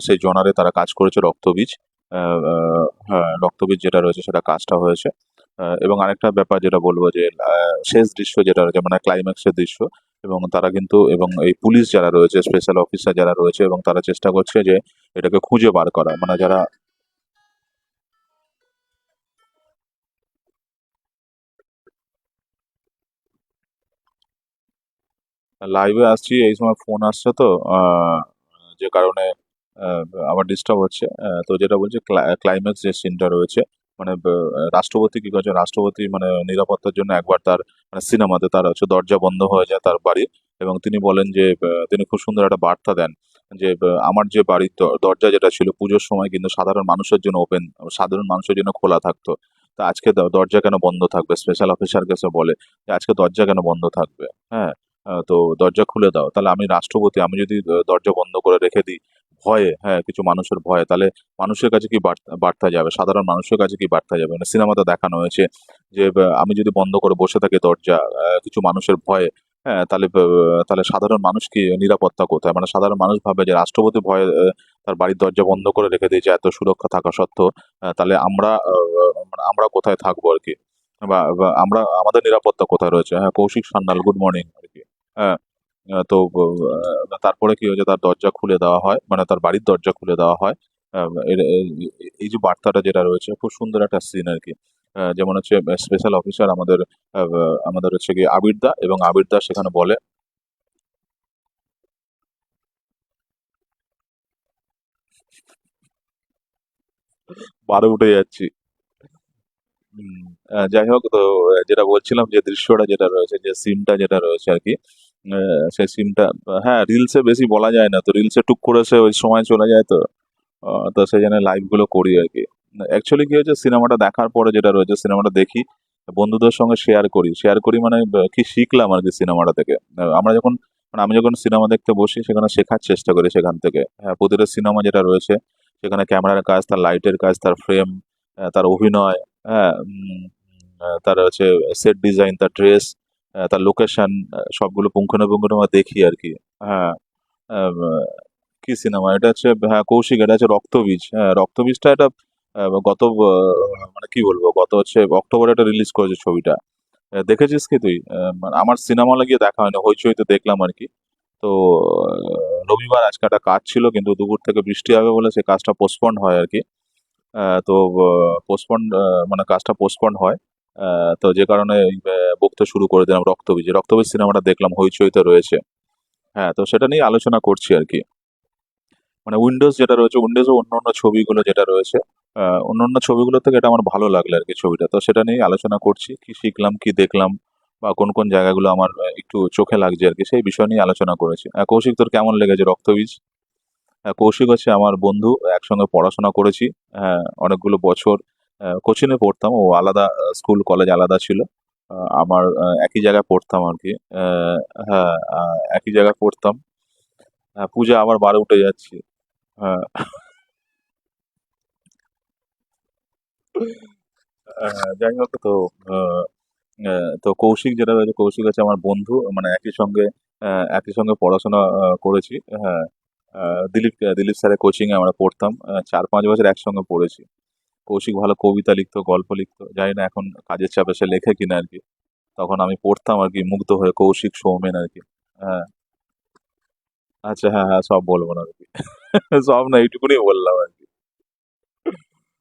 Speaker 1: সেই জনারে তারা কাজ করেছে রক্তবীজ। হ্যাঁ, রক্তবীজ যেটা রয়েছে সেটা কাজটা হয়েছে। এবং আরেকটা ব্যাপার যেটা বলবো যে শেষ দৃশ্য যেটা রয়েছে মানে ক্লাইম্যাক্সের দৃশ্য, এবং তারা কিন্তু এবং এই পুলিশ যারা রয়েছে স্পেশাল অফিসার যারা রয়েছে এবং তারা চেষ্টা করছে যে এটাকে খুঁজে বার করা, মানে যারা লাইভে আসছি এই সময় ফোন আসছে তো আহ, যে কারণে আহ, আমার ডিস্টার্ব হচ্ছে। তো যেটা বলছি ক্লাইম্যাক্স যে সিনটা রয়েছে মানে রাষ্ট্রপতি কি করছে, রাষ্ট্রপতি মানে নিরাপত্তার জন্য একবার তার মানে সিনেমাতে তার হচ্ছে দরজা বন্ধ হয়ে যায় তার বাড়ি, এবং তিনি বলেন যে তিনি খুব সুন্দর একটা বার্তা দেন যে আমার যে বাড়ির দরজা যেটা ছিল পুজোর সময় কিন্তু সাধারণ মানুষের জন্য ওপেন, সাধারণ মানুষের জন্য খোলা থাকতো, তা আজকে দরজা কেন বন্ধ থাকবে, স্পেশাল অফিসার কাছে বলে যে আজকে দরজা কেন বন্ধ থাকবে। হ্যাঁ, তো দরজা খুলে দাও, তাহলে আমি রাষ্ট্রপতি, আমি যদি দরজা বন্ধ করে রেখে দিই ভয়ে, হ্যাঁ কিছু মানুষের ভয়ে, তাহলে মানুষের কাছে কি বার্তা বার্তা যাবে, সাধারণ মানুষের কাছে কি বার্তা যাবে, মানে সিনেমাতে দেখানো হয়েছে যে আমি যদি বন্ধ করে বসে থাকি দরজা কিছু মানুষের ভয়ে, হ্যাঁ তাহলে তাহলে সাধারণ মানুষ কি নিরাপত্তা কোথায়, মানে সাধারণ মানুষ ভাবে যে রাষ্ট্রপতি ভয়ে তার বাড়ির দরজা বন্ধ করে রেখে দিয়েছে এত সুরক্ষা থাকা সত্ত্বেও, তাহলে আমরা মানে আমরা কোথায় থাকবো আর কি, বা আমরা আমাদের নিরাপত্তা কোথায় রয়েছে। হ্যাঁ, কৌশিক সান্যাল, গুড মর্নিং আর কি। হ্যাঁ, তো তারপরে কি হয়েছে তার দরজা খুলে দেওয়া হয়, মানে তার বাড়ির দরজা খুলে দেওয়া হয়। এই যে বার্তাটা যেটা রয়েছে খুব সুন্দর একটা সিন আর কি। যেমন হচ্ছে স্পেশাল অফিসার আমাদের আমাদের হচ্ছে কি আবির দা, এবং আবির দা সেখানে বলে 12 উঠে যাচ্ছি। হুম, যাই হোক, তো যেটা বলছিলাম যে দৃশ্যটা যেটা রয়েছে যে সিনটা যেটা রয়েছে আর কি, সেই সিনটা হ্যাঁ রিলসে বেশি বলা যায় না, তো রিলসে টুক করে সে ওই সময় চলে যায় তো তো সেই জন্য লাইভ গুলো করি আর কি। অ্যাকচুয়ালি কি হয়েছে সিনেমাটা দেখার পরে যেটা রয়েছে সিনেমাটা দেখি বন্ধুদের সঙ্গে শেয়ার করি মানে কি শিখলাম আর কি সিনেমাটা থেকে। আমরা যখন মানে আমি যখন সিনেমা দেখতে বসি সেখানে শেখার চেষ্টা করি সেখান থেকে। হ্যাঁ, প্রতিটা সিনেমা যেটা রয়েছে সেখানে ক্যামেরার কাজ, তার লাইটের কাজ, তার ফ্রেম, তার অভিনয়, হ্যাঁ তার হচ্ছে সেট ডিজাইন, তার ড্রেস, তার লোকেশন, সবগুলো পুঙ্খানুপুঙ্খ আমরা দেখি আর কি। হ্যাঁ, আহ, কি সিনেমা এটা হচ্ছে, হ্যাঁ কৌশিক, এটা হচ্ছে রক্তবীজ। হ্যাঁ, রক্তবীজটা এটা গত মানে কি বলবো গত হচ্ছে অক্টোবরে এটা রিলিজ করেছে ছবিটা। দেখেছিস কি তুই? মানে আমার সিনেমা হলে গিয়ে দেখা হয়নি, হইচইতে দেখলাম আর কি। তো রবিবার আজকে একটা কাজ ছিল কিন্তু দুপুর থেকে বৃষ্টি হবে বলে সে কাজটা পোস্টপন্ড হয় আর কি। তো পোস্টপন্ড মানে কাজটা পোস্টপন্ড হয়। তো যে কারণে বকতে শুরু করে দিলাম রক্তবীজ, রক্তবীজ সিনেমাটা দেখলাম, হইচইতে রয়েছে। হ্যাঁ, তো সেটা নিয়ে আলোচনা করছি আর কি। মানে উইন্ডোজ যেটা রয়েছে উইন্ডোজ ও অন্যান্য ছবিগুলো যেটা রয়েছে অন্যান্য ছবিগুলো থেকে এটা আমার ভালো লাগলো আর কি ছবিটা, তো সেটা নিয়ে আলোচনা করছি, কি শিখলাম কি দেখলাম বা কোন কোন জায়গাগুলো আমার একটু চোখে লাগছে আর কি, সেই বিষয় নিয়ে আলোচনা করেছি। কৌশিক, তোর কেমন লেগেছে রক্তবীজ? কৌশিক হচ্ছে আমার বন্ধু, একসঙ্গে পড়াশোনা করেছি। হ্যাঁ, অনেকগুলো বছর কোচিনে পড়তাম, ও আলাদা স্কুল কলেজ আলাদা ছিল। আমার একই জায়গায় পড়তাম আর কি। হ্যাঁ, একই জায়গায় পড়তাম। পূজা আবার 12 উঠে যাচ্ছি। হ্যাঁ, যাই হোক, তো আহ, তো কৌশিক যেটা রয়েছে কৌশিক হচ্ছে আমার বন্ধু, মানে একই সঙ্গে পড়াশোনা করেছি। হ্যাঁ, দিলীপ স্যারের কোচিং এ আমরা পড়তাম, 4-5 বছর একসঙ্গে পড়েছি। কৌশিক ভালো কবিতা লিখতো, গল্প লিখতো, জানি না এখন কাজের চাপে সে লেখে কিনা আর কি। তখন আমি পড়তাম আর কি মুগ্ধ হয়ে, কৌশিক, সৌমেন আর কি। হ্যাঁ, আচ্ছা, হ্যাঁ হ্যাঁ, সব বলবো না আর কি। সব না, এইটুকুনি বললাম আর কি।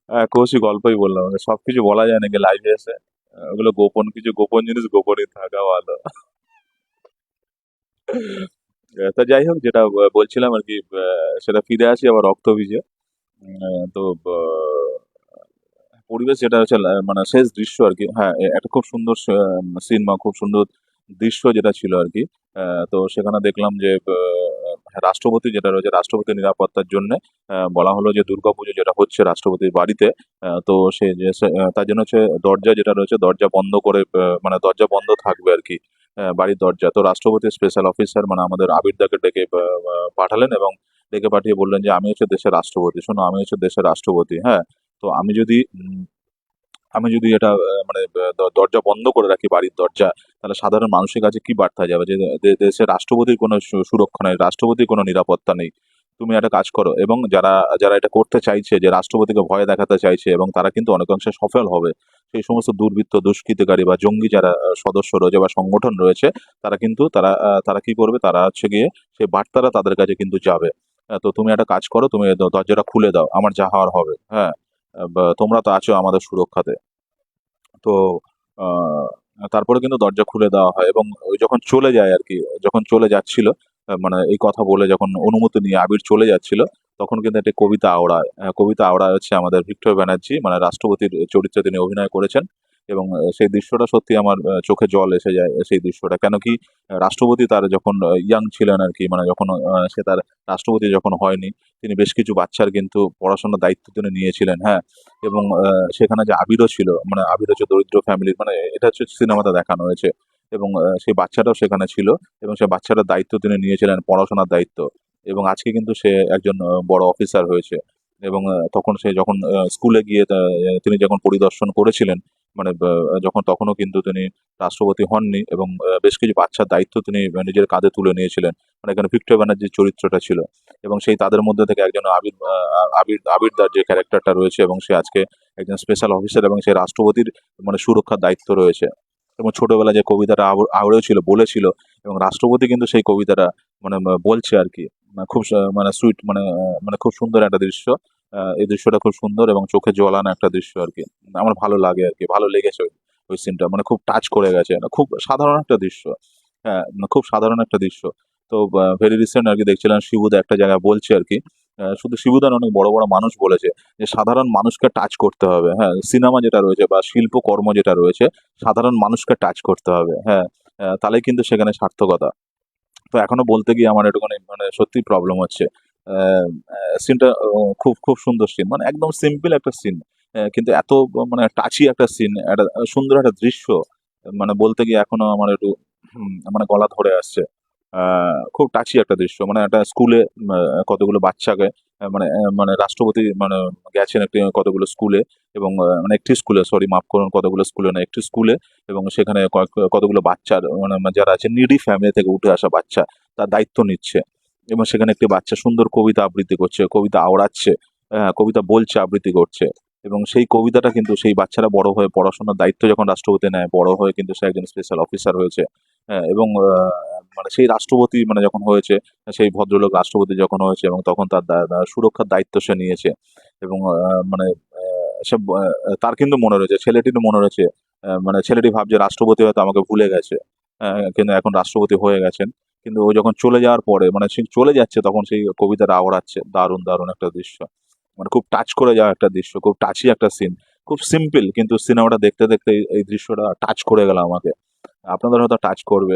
Speaker 1: হ্যাঁ, কৌশিক গল্পই বললাম, সবকিছু বলা যায় নাকি লাইভে এসে? ওগুলো গোপন, কিছু গোপন জিনিস গোপনই থাকা ভালো। তা যাই হোক, যেটা বলছিলাম আর কি, সেটা ফিরে আসি আবার রক্ত বীজে। তো পরিবেশ যেটা হচ্ছে মানে শেষ দৃশ্য আর কি, হ্যাঁ, একটা খুব সুন্দর সিনেমা, খুব সুন্দর দৃশ্য যেটা ছিল আর কি। তো সেখানে দেখলাম যে হ্যাঁ, রাষ্ট্রপতি যেটা রয়েছে, রাষ্ট্রপতির নিরাপত্তার জন্য বলা হলো যে দুর্গাপুজো যেটা হচ্ছে রাষ্ট্রপতির বাড়িতে, তো সে যে তার জন্য হচ্ছে দরজা যেটা রয়েছে দরজা বন্ধ করে, মানে দরজা বন্ধ থাকবে আর কি, বাড়ির দরজা। তো রাষ্ট্রপতির স্পেশাল অফিসার মানে আমাদের আবিরদাকে ডেকে পাঠালেন, এবং ডেকে পাঠিয়ে বললেন যে আমি হচ্ছে দেশের রাষ্ট্রপতি, শোনো আমি হচ্ছে দেশের রাষ্ট্রপতি, হ্যাঁ। তো আমি যদি এটা মানে দরজা বন্ধ করে রাখি, বাড়ির দরজা, তাহলে সাধারণ মানুষের কাছে কি বার্তা যাবে যে দেশের রাষ্ট্রপতির কোনো সুরক্ষা নেই, রাষ্ট্রপতির কোনো নিরাপত্তা নেই। তুমি একটা কাজ করো, এবং যারা যারা এটা করতে চাইছে, যে রাষ্ট্রপতিকে ভয় দেখাতে চাইছে, এবং তারা কিন্তু অনেকাংশে সফল হবে, সেই সমস্ত দুর্বৃত্ত, দুষ্কৃতিকারী বা জঙ্গি যারা সদস্য রয়েছে বা সংগঠন রয়েছে, তারা কিন্তু তারা কি করবে, তারা হচ্ছে গিয়ে সেই বার্তাটা তাদের কাছে কিন্তু যাবে। তো তুমি একটা কাজ করো, তুমি দরজাটা খুলে দাও, আমার যা হওয়ার হবে, হ্যাঁ। তোমরা তো আছো আমাদের সুরক্ষাতে। তো আহ, তারপরে কিন্তু দরজা খুলে দেওয়া হয়, এবং ওই যখন চলে যায় আর কি, যখন চলে যাচ্ছিল, মানে এই কথা বলে যখন অনুমতি নিয়ে আবির চলে যাচ্ছিল, তখন কিন্তু একটা কবিতা আওড়ায়, কবিতা আওড়ায় হচ্ছে আমাদের ভিক্টর ব্যানার্জি, মানে রাষ্ট্রপতির চরিত্রে তিনি অভিনয় করেছেন। এবং সেই দৃশ্যটা সত্যি আমার চোখে জল এসে যায়, সেই দৃশ্যটা কেন কি, রাষ্ট্রপতি তার যখন ইয়াং ছিলেন আর কি, মানে যখন সে তার রাষ্ট্রপতি যখন হয়নি, তিনি বেশ কিছু বাচ্চার কিন্তু পড়াশোনার দায়িত্ব তিনি নিয়েছিলেন, হ্যাঁ। এবং সেখানে যে আবিরও ছিল, মানে আবির হচ্ছে দরিদ্র ফ্যামিলির, মানে এটা হচ্ছে সিনেমাতে দেখানো হয়েছে। এবং সেই বাচ্চাটাও সেখানে ছিল, এবং সেই বাচ্চাটার দায়িত্ব তিনি নিয়েছিলেন, পড়াশোনার দায়িত্ব। এবং আজকে কিন্তু সে একজন বড় অফিসার হয়েছে। এবং তখন সে যখন স্কুলে গিয়ে তিনি যখন পরিদর্শন করেছিলেন, মানে যখন তখনও কিন্তু তিনি রাষ্ট্রপতি হননি, এবং বেশ কিছু বাচ্চার দায়িত্ব তিনি নিজের কাঁধে তুলে নিয়েছিলেন। মানে এখানে ভিক্টর ব্যানার্জির চরিত্রটা ছিল। এবং সেই তাদের মধ্যে থেকে একজন আবিরদার যে ক্যারেক্টারটা রয়েছে, এবং সে আজকে একজন স্পেশাল অফিসার, এবং সে রাষ্ট্রপতির মানে সুরক্ষার দায়িত্ব রয়েছে। এবং ছোটবেলায় যে কবিতাটা আওড়েও ছিল, বলেছিল, এবং রাষ্ট্রপতি কিন্তু সেই কবিতাটা মানে বলছে আর কি। খুব মানে সুইট, মানে মানে খুব সুন্দর একটা দৃশ্য। এই দৃশ্যটা খুব সুন্দর এবং চোখে জল আনা একটা দৃশ্য আর কি। আমার ভালো লাগে আর কি, ভালো লেগেছে ওই সিনটা, মানে খুব টাচ করে গেছে, খুব সাধারণ একটা দৃশ্য। হ্যাঁ, খুব সাধারণ একটা দৃশ্য। তো ভেরি রিসেন্ট আর কি দেখছিলাম, শিবুদা একটা জায়গায় বলছে আর কি, শুধু শিবুদান, অনেক বড় বড় মানুষ বলেছে যে সাধারণ মানুষকে টাচ করতে হবে, হ্যাঁ। সিনেমা যেটা রয়েছে বা শিল্পকর্ম যেটা রয়েছে, সাধারণ মানুষকে টাচ করতে হবে, হ্যাঁ। তাহলেই কিন্তু সেখানে সার্থকতা। তো এখনো বলতে গিয়ে আমার একটুখানি মানে সত্যিই প্রবলেম হচ্ছে। সিনটা খুব খুব সুন্দর সিন, মানে একদম সিম্পল একটা সিন, কিন্তু এত মানে টাচি একটা সিন, একটা সুন্দর একটা দৃশ্য। মানে বলতে গিয়ে এখনো আমার একটু মানে গলা ধরে আসছে। খুব টাচি একটা দৃশ্য, মানে একটা স্কুলে কতগুলো বাচ্চাকে মানে রাষ্ট্রপতি মানে গেছেন একটি কতগুলো স্কুলে, এবং মানে একটি স্কুলে, সরি মাফ করুন, কতগুলো স্কুলে না, একটি স্কুলে। এবং সেখানে কতগুলো বাচ্চার মানে যারা আছে নিডি ফ্যামিলি থেকে উঠে আসা বাচ্চা, তার দায়িত্ব নিচ্ছে। এবং সেখানে একটি বাচ্চা সুন্দর কবিতা আবৃত্তি করছে, কবিতা আওড়াচ্ছে, কবিতা বলছে, আবৃত্তি করছে। এবং সেই কবিতাটা কিন্তু সেই বাচ্চারা বড় হয়ে পড়াশোনার দায়িত্ব যখন রাষ্ট্রপতি নেয়, বড় হয়ে কিন্তু সে একজন স্পেশাল অফিসার হয়েছে। হ্যাঁ, এবং মানে সেই রাষ্ট্রপতি মানে যখন হয়েছে, সেই ভদ্রলোক রাষ্ট্রপতি যখন হয়েছে, এবং তখন তার সুরক্ষার দায়িত্ব সে নিয়েছে। এবং মানে তার কিন্তু মনে রয়েছে, ছেলেটিরও মনে রয়েছে, মানে ছেলেটি ভাবছে রাষ্ট্রপতি হয়তো আমাকে ভুলে গেছে, কিন্তু এখন রাষ্ট্রপতি হয়ে গেছেন। কিন্তু ও যখন চলে যাওয়ার পরে, মানে সে চলে যাচ্ছে, তখন সেই কবিতাটা আওড়াচ্ছে, দারুণ দারুণ একটা দৃশ্য। মানে খুব টাচ করে যাওয়া একটা দৃশ্য, খুব টাচি একটা সিন। খুব সিম্পল, কিন্তু সিনেমাটা দেখতে দেখতে এই দৃশ্যটা টাচ করে গেল আমাকে। আপনাদের হয়তো টাচ করবে।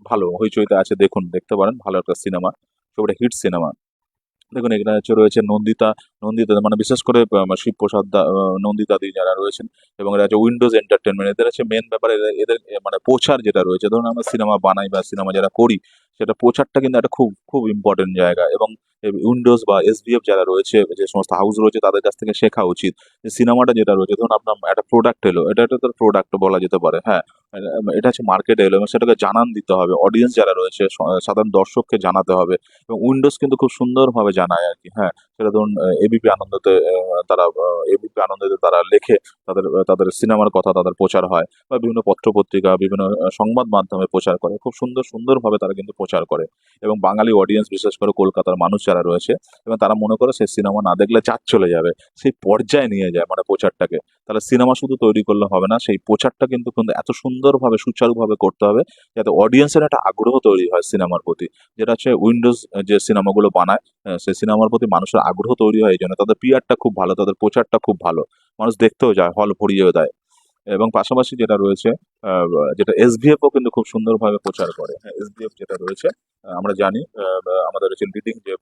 Speaker 1: ভালো হইচইতে আছে, দেখুন, দেখতে পারেন, ভালো একটা সিনেমা, খুব হিট সিনেমা। দেখুন এখানে হচ্ছে রয়েছে নন্দিতা, মানে বিশেষ করে শিবপ্রসাদ নন্দিতাদি যারা রয়েছেন, এবং এরা হচ্ছে উইন্ডোজ এন্টারটেনমেন্ট, এদের হচ্ছে মেন ব্যাপার, এদের মানে প্রচার যেটা রয়েছে, ধরুন আমরা সিনেমা বানাই বা সিনেমা যারা করি, সেটা প্রচারটা কিন্তু একটা খুব খুব ইম্পর্টেন্ট জায়গা। এবং উইন্ডোজ বা এসভিএফ যারা রয়েছে, যে সমস্ত হাউস রয়েছে, তাদের কাছ থেকে শেখা উচিত যে সিনেমাটা যেটা রয়েছে, ধরুন আপনার একটা প্রোডাক্ট এলো, এটা একটা প্রোডাক্ট বলা যেতে পারে, হ্যাঁ। এটা হচ্ছে মার্কেটে এলো, এবং সেটাকে জানান দিতে হবে, অডিয়েন্স যারা রয়েছে, সাধারণ দর্শককে জানাতে হবে। এবং উইন্ডোজ কিন্তু খুব সুন্দরভাবে জানায় আর কি, হ্যাঁ। সেটা ধরুন এবিপি আনন্দতে এবিপি আনন্দতে তারা লেখে, তাদের তাদের সিনেমার কথা তাদের প্রচার হয়, বা বিভিন্ন পত্র-পত্রিকা, বিভিন্ন সংবাদ মাধ্যমে প্রচার করে। খুব সুন্দরভাবে তারা কিন্তু প্রচার করে, এবং বাঙালি অডিয়েন্স, বিশেষ করে কলকাতার মানুষ যারা রয়েছে, এবং তারা মনে করে সেই সিনেমা না দেখলে জাত চলে যাবে। সেই পর্যায়ে নিয়ে যায় মানে প্রচারটাকে। তাহলে সিনেমা শুধু তৈরি করলে হবে না, সেই প্রচারটা কিন্তু এত সুন্দরভাবে সুচারুভাবে করতে হবে যাতে অডিয়েন্সের একটা আগ্রহ তৈরি হয় সিনেমার প্রতি। যেটা হচ্ছে উইন্ডোজ যে সিনেমাগুলো বানায়, সেই সিনেমার প্রতি মানুষের আগ্রহ তৈরি হয় এইজন্য। তাদের পিআরটা খুব ভালো, তাদের প্রচারটা খুব ভালো। মানুষ দেখতেও যায়, হল ভরিয়েও দেয়। এবং পাশাপাশি যেটা রয়েছে, যেটা এসভিএফও কিন্তু খুব সুন্দরভাবে প্রচার করে। হ্যাঁ, এসভিএফ যেটা রয়েছে, আমরা জানি আমাদের হচ্ছে লিডিং যে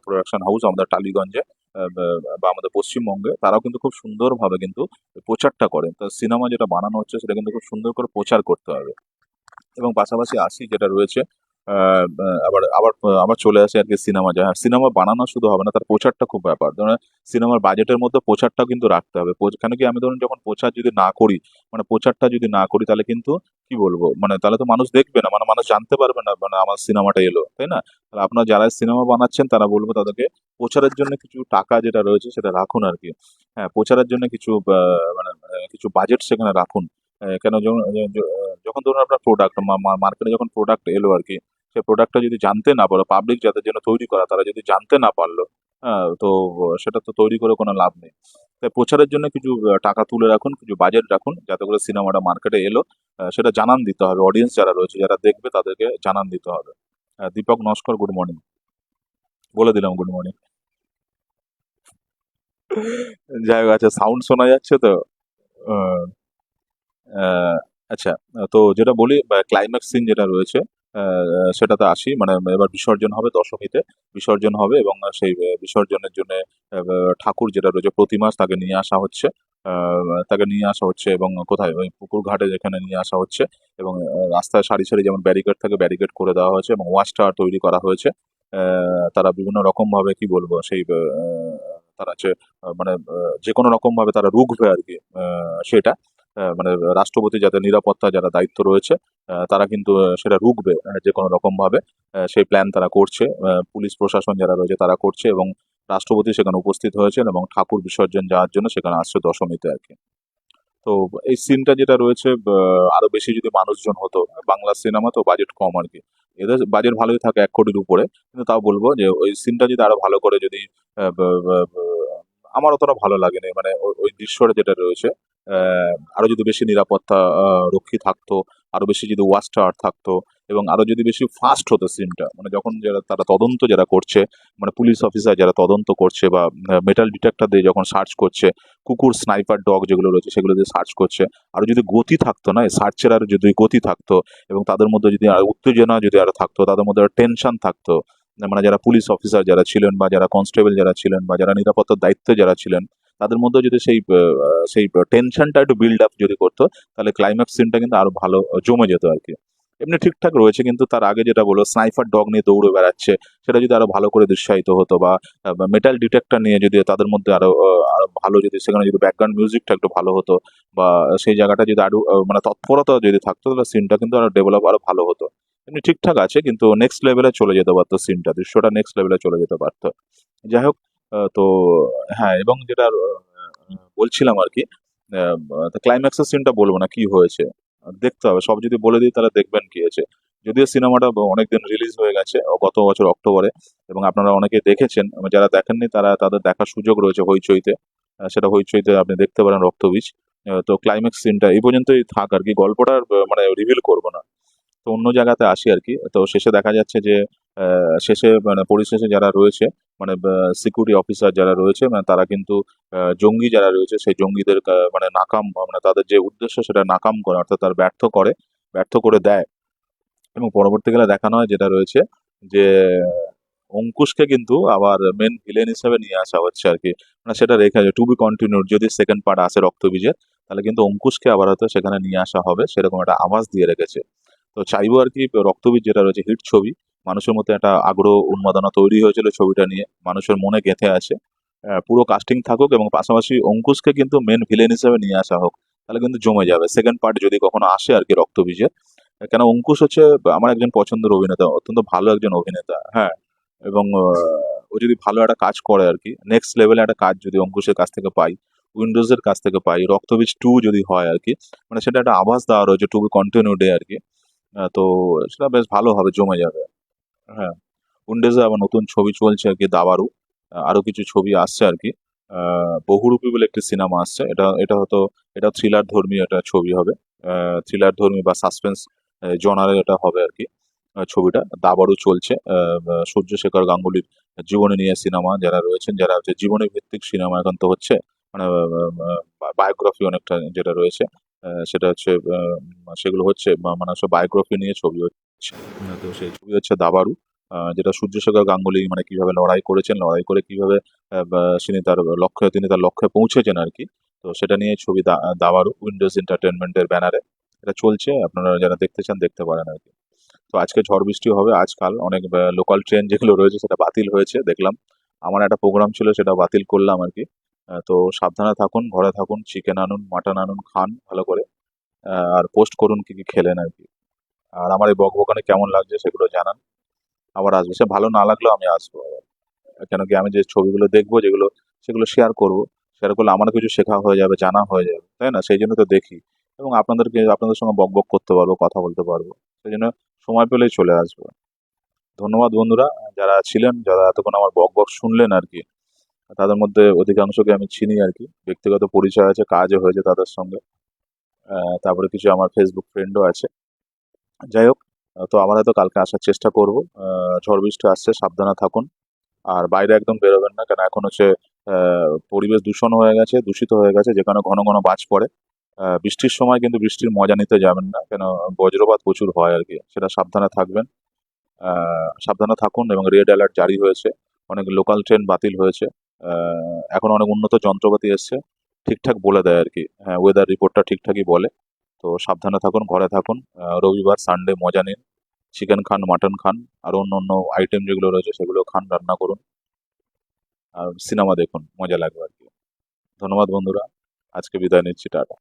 Speaker 1: প্রোডাকশন হাউস আমাদের টালিগঞ্জে, বা আমাদের পশ্চিমবঙ্গে, তারাও কিন্তু খুব সুন্দরভাবে কিন্তু প্রচারটা করে। তো সিনেমা যেটা বানানো হচ্ছে সেটা কিন্তু খুব সুন্দর করে প্রচার করতে হবে। এবং পাশাপাশি আসি যেটা রয়েছে, আবার আবার আবার চলে আসি আর কি সিনেমা। হ্যাঁ, সিনেমা বানানো শুধু হবে না, তার প্রচারটা খুব ব্যাপার। ধরুন সিনেমার বাজেটের মধ্যে প্রচারটাও কিন্তু রাখতে হবে। কেন কি, আমি ধরুন যখন প্রচার যদি না করি, মানে প্রচারটা যদি না করি, তাহলে কিন্তু কি বলবো, মানে তাহলে তো মানুষ দেখবে না, মানে মানুষ জানতে পারবে না মানে আমার সিনেমাটা এলো, তাই না? তাহলে আপনারা যারা সিনেমা বানাচ্ছেন তারা বলবো তাদেরকে প্রচারের জন্য কিছু টাকা যেটা রয়েছে সেটা রাখুন আর কি। হ্যাঁ, প্রচারের জন্য কিছু মানে কিছু বাজেট সেখানে রাখুন। কেন যখন ধরুন আপনার প্রোডাক্ট মার্কেটে যখন প্রোডাক্ট এলো আর কি, সেই প্রোডাক্টটা যদি জানতে না পারো, পাবলিক যাদের জন্য তৈরি করা তারা যদি জানতে না পারলো, হ্যাঁ, তো সেটা তো তৈরি করে কোনো লাভ নেই। তাই প্রচারের জন্য কিছু টাকা তুলে রাখুন, কিছু বাজেট রাখুন, যাতে করে সিনেমাটা মার্কেটে এলো, সেটা জানান দিতে হবে। অডিয়েন্স যারা রয়েছে, যারা দেখবে, তাদেরকে জানান দিতে হবে। Dipak Naskar, good morning. বলে দিলাম গুড মর্নিং। যাই হোক, আচ্ছা, সাউন্ড শোনা যাচ্ছে তো? আহ, আহ, আচ্ছা, তো যেটা বলি, ক্লাইম্যাক্স সিন যেটা রয়েছে, সেটাতে আসি। মানে এবার বিসর্জন হবে দশমীতে, বিসর্জন হবে, এবং সেই বিসর্জনের জন্য ঠাকুর যেটা রয়েছে প্রতিমা, তাকে নিয়ে আসা হচ্ছে। তাকে নিয়ে আসা হচ্ছে এবং কোথায়, ওই পুকুর ঘাটে যেখানে নিয়ে আসা হচ্ছে, এবং রাস্তায় সারি সারি যেমন ব্যারিকেড থাকে, ব্যারিকেড করে দেওয়া হয়েছে, এবং ওয়াচ টাওয়ার তৈরি করা হয়েছে। তারা বিভিন্ন রকম ভাবে কি বলবো, সেই তারা হচ্ছে মানে যে কোনো রকম ভাবে তারা রুখবে আর কি, সেটা মানে রাষ্ট্রপতি যাদের নিরাপত্তা যারা দায়িত্ব রয়েছে, তারা কিন্তু সেটা রুখবে যে কোনো রকম ভাবে। সেই প্ল্যান তারা করছে, পুলিশ প্রশাসন যারা রয়েছে তারা করছে, এবং রাষ্ট্রপতি সেখানে উপস্থিত হয়েছেন, এবং ঠাকুর বিসর্জন যাওয়ার জন্য সেখানে আসছে দশমীতে আর কি। তো এই সিনটা যেটা রয়েছে, আরো বেশি যদি মানুষজন হতো, বাংলা সিনেমা তো বাজেট কম আর কি, এদের বাজেট ভালোই থাকে 1 কোটির উপরে, কিন্তু তাও বলবো যে ওই সিনটা যদি আরো ভালো করে যদি আমার অতটা ভালো লাগেনি, মানে ওই দৃশ্যটা যেটা রয়েছে, আরো যদি বেশি নিরাপত্তা রক্ষী থাকতো, আরো বেশি যদি ওয়াচ টাওয়ার থাকতো, এবং আরো যদি বেশি ফাস্ট হতো সিনটা, মানে যখন যারা তারা তদন্ত যারা করছে, মানে পুলিশ অফিসার যারা তদন্ত করছে, বা মেটাল ডিটেক্টর দিয়ে যখন সার্চ করছে, কুকুর, স্নাইপার ডগ যেগুলো রয়েছে সেগুলো দিয়ে সার্চ করছে, আরো যদি গতি থাকতো না সার্চের, আরো যদি গতি থাকতো, এবং তাদের মধ্যে যদি আর উত্তেজনা যদি আরো থাকতো, তাদের মধ্যে টেনশন থাকতো, মানে যারা পুলিশ অফিসার যারা ছিলেন, বা যারা কনস্টেবল যারা ছিলেন, বা যারা নিরাপত্তার দায়িত্বে যারা ছিলেন, তাদের মধ্যে যদি সেই টেনশনটা একটু বিল্ড আপ যদি করতো, তাহলে ক্লাইম্যাক্স সিনটা কিন্তু আরো ভালো জমে যেত আর কি। এমনি ঠিকঠাক রয়েছে, কিন্তু তার আগে যেটা বললো স্নাইপার ডগ নিয়ে দৌড়ে বেড়াচ্ছে, সেটা যদি আরো ভালো করে দৃশ্যায়িত হতো, বা মেটাল ডিটেক্টর নিয়ে যদি তাদের মধ্যে আরো ভালো, যদি সেখানে যদি ব্যাকগ্রাউন্ড মিউজিকটা একটু ভালো হতো, বা সেই জায়গাটা যদি আরো মানে তৎপরতা যদি থাকতো, তাহলে সিনটা কিন্তু আরো ডেভেলপ আরো ভালো হতো। এমনি ঠিকঠাক আছে, কিন্তু নেক্সট লেভেলে চলে যেতে পারতো সিনটা, দৃশ্যটা নেক্সট লেভেলে চলে যেতে পারতো। যাই হোক, তো হ্যাঁ, এবং যেটা বলছিলাম আর কি, ক্লাইম্যাক্সের সিনটা বলবো না কি হয়েছে, দেখতে হবে। সব যদি বলে দিই তাহলে দেখবেন কি হয়েছে। যদিও সিনেমাটা অনেকদিন রিলিজ হয়ে গেছে, গত বছর অক্টোবরে, এবং আপনারা অনেকে দেখেছেন, যারা দেখেননি তারা, তাদের দেখার সুযোগ রয়েছে হইচইতে। সেটা হইচইতে আপনি দেখতে পারেন, রক্তবীজ। তো ক্লাইম্যাক্স সিনটা এই পর্যন্তই থাক আর কি, গল্পটা আর, মানে রিভিল করবো না। তো অন্য জায়গাতে আসি আর কি। তো শেষে দেখা যাচ্ছে যে শেষে মানে পরিশেষে যারা রয়েছে, মানে সিকিউরিটি অফিসার যারা রয়েছে, মানে তারা কিন্তু জঙ্গি যারা রয়েছে সেই জঙ্গিদের মানে নাকাম, মানে তাদের যে উদ্দেশ্য সেটা নাকাম করা, অর্থাৎ তার ব্যর্থ করে দেয়। এবং পরবর্তীকালে দেখানো হয় যেটা রয়েছে, যে অঙ্কুশকে কিন্তু আবার মেন ভিলেন হিসেবে নিয়ে আসা হচ্ছে আর কি। মানে সেটা রেখে টু বি কন্টিনিউড, যদি সেকেন্ড পার্ট আসে রক্তবীজের, তাহলে কিন্তু অঙ্কুশকে আবার হয়তো সেখানে নিয়ে আসা হবে, সেরকম একটা আভাস দিয়ে রেখেছে। তো চাইবো আর কি, রক্তবীজ যেটা রয়েছে হিট ছবি, মানুষের মধ্যে একটা আগ্রহ উন্মাদনা তৈরি হয়েছিল ছবিটা নিয়ে, মানুষের মনে গেঁথে আছে। পুরো কাস্টিং থাকুক, এবং পাশাপাশি অঙ্কুশকে কিন্তু মেন ভিলেন হিসেবে নিয়ে আসা হোক, তাহলে কিন্তু জমে যাবে সেকেন্ড পার্ট যদি কখনো আসে আর কি রক্তবীজের। কেন, অঙ্কুশ হচ্ছে আমার একজন পছন্দের অভিনেতা, অত্যন্ত ভালো একজন অভিনেতা। হ্যাঁ, এবং ও যদি ভালো একটা কাজ করে আর কি, নেক্সট লেভেলে একটা কাজ যদি অঙ্কুশের কাছ থেকে পাই, উইন্ডোজের কাছ থেকে পাই, রক্তবীজ 2 যদি হয় আর কি, মানে সেটা একটা আভাস দেওয়া রয়েছে টু বি কন্টিনিউডে আর কি। তো সেটা বেশ ভালো হবে, জমে যাবে। হ্যাঁ, উইন্ডোজে আবার নতুন ছবি চলছে আর কি, দাবারু। আরো কিছু ছবি আসছে আর কি। বহুরূপী বলে একটি সিনেমা আসছে, এটা এটা হয়তো এটা থ্রিলার ধর্মী একটা ছবি হবে। থ্রিলার ধর্মী বা সাসপেন্স জনারের এটা হবে আর কি। ছবিটা দাবারু চলছে। সূর্যশেখর গাঙ্গুলির জীবনী নিয়ে সিনেমা, যারা রয়েছেন, যারা হচ্ছে জীবনী ভিত্তিক সিনেমা এখন তো হচ্ছে, মানে বায়োগ্রাফি অনেকটা যেটা রয়েছে, সেটা হচ্ছে সেগুলো হচ্ছে মানে হচ্ছে বায়োগ্রাফি নিয়ে ছবি হচ্ছে। তো সেই ছবি হচ্ছে দাবারু, যেটা সূর্যশেখর গাঙ্গুলি মানে কিভাবে লড়াই করেছেন, লড়াই করে কিভাবে তিনি তার লক্ষ্যে পৌঁছেছেন আর কি। তো সেটা নিয়ে ছবি দাবারু, উইন্ডোজ এন্টারটেনমেন্টের ব্যানারে এটা চলছে। আপনারা যারা দেখতে চান দেখতে পারেন আর কি। তো আজকে ঝড় বৃষ্টি হবে, আজকাল অনেক লোকাল ট্রেন যেগুলো রয়েছে সেটা বাতিল হয়েছে দেখলাম। আমার একটা প্রোগ্রাম ছিল, সেটা বাতিল করলাম আর কি। তো সাবধানে থাকুন, ঘরে থাকুন, চিকেন আনুন, মাটন আনুন, খান ভালো করে। আর পোস্ট করুন কি কি খেলেন আর কি। আর আমার এই বকবকানি কেমন লাগছে সেগুলো জানান। আবার আসবে, সে ভালো না লাগলেও আমি আসবো আবার। কেন কি, আমি যে ছবিগুলো দেখবো যেগুলো, সেগুলো শেয়ার করব। শেয়ার করলে আমারও কিছু শেখা হয়ে যাবে, জানা হয়ে যাবে, তাই না? সেই জন্য তো দেখি। এবং আপনাদের সঙ্গে বকবক করতে পারবো, কথা বলতে পারবো। সেই জন্য সময় পেলেই চলে আসবো। ধন্যবাদ বন্ধুরা, যারা ছিলেন, যারা এতক্ষণ আমার বকবক শুনলেন আর কি। তাদের মধ্যে অধিকাংশকে আমি চিনি আর কি, ব্যক্তিগত পরিচয় আছে, কাজও হয়েছে তাদের সঙ্গে। তারপরে কিছু আমার ফেসবুক ফ্রেন্ডও আছে। যাই হোক, তো আমরা হয়তো কালকে আসার চেষ্টা করব। ঝড় বৃষ্টি আসছে, সাবধানে থাকুন। আর বাইরে একদম বেরোবেন না, কেন এখন হচ্ছে পরিবেশ দূষণ হয়ে গেছে, দূষিত হয়ে গেছে, যেখানে ঘন ঘন বাজ পড়ে। বৃষ্টির সময় কিন্তু বৃষ্টির মজা নিতে যাবেন না, কেন বজ্রপাত প্রচুর হয় আর কি, সেটা সাবধানে থাকবেন। সাবধানে থাকুন। এবং রেড অ্যালার্ট জারি হয়েছে, অনেক লোকাল ট্রেন বাতিল হয়েছে। এখন অনেক উন্নত যন্ত্রপাতি এসছে, ঠিকঠাক বলে দেয় আর কি। হ্যাঁ, ওয়েদার রিপোর্টটা ঠিকঠাকই বলে। তো সাবধানে থাকুন, ঘরে থাকুন। রবিবার সানডে মজা নিন, চিকেন খান, মাটন খান, আর অন্য অন্য আইটেম যেগুলো রয়েছে সেগুলো খান, রান্না করুন। আর সিনেমা দেখুন, মজা লাগবে আর কি। ধন্যবাদ বন্ধুরা, আজকে বিদায় নিচ্ছি, টাটা।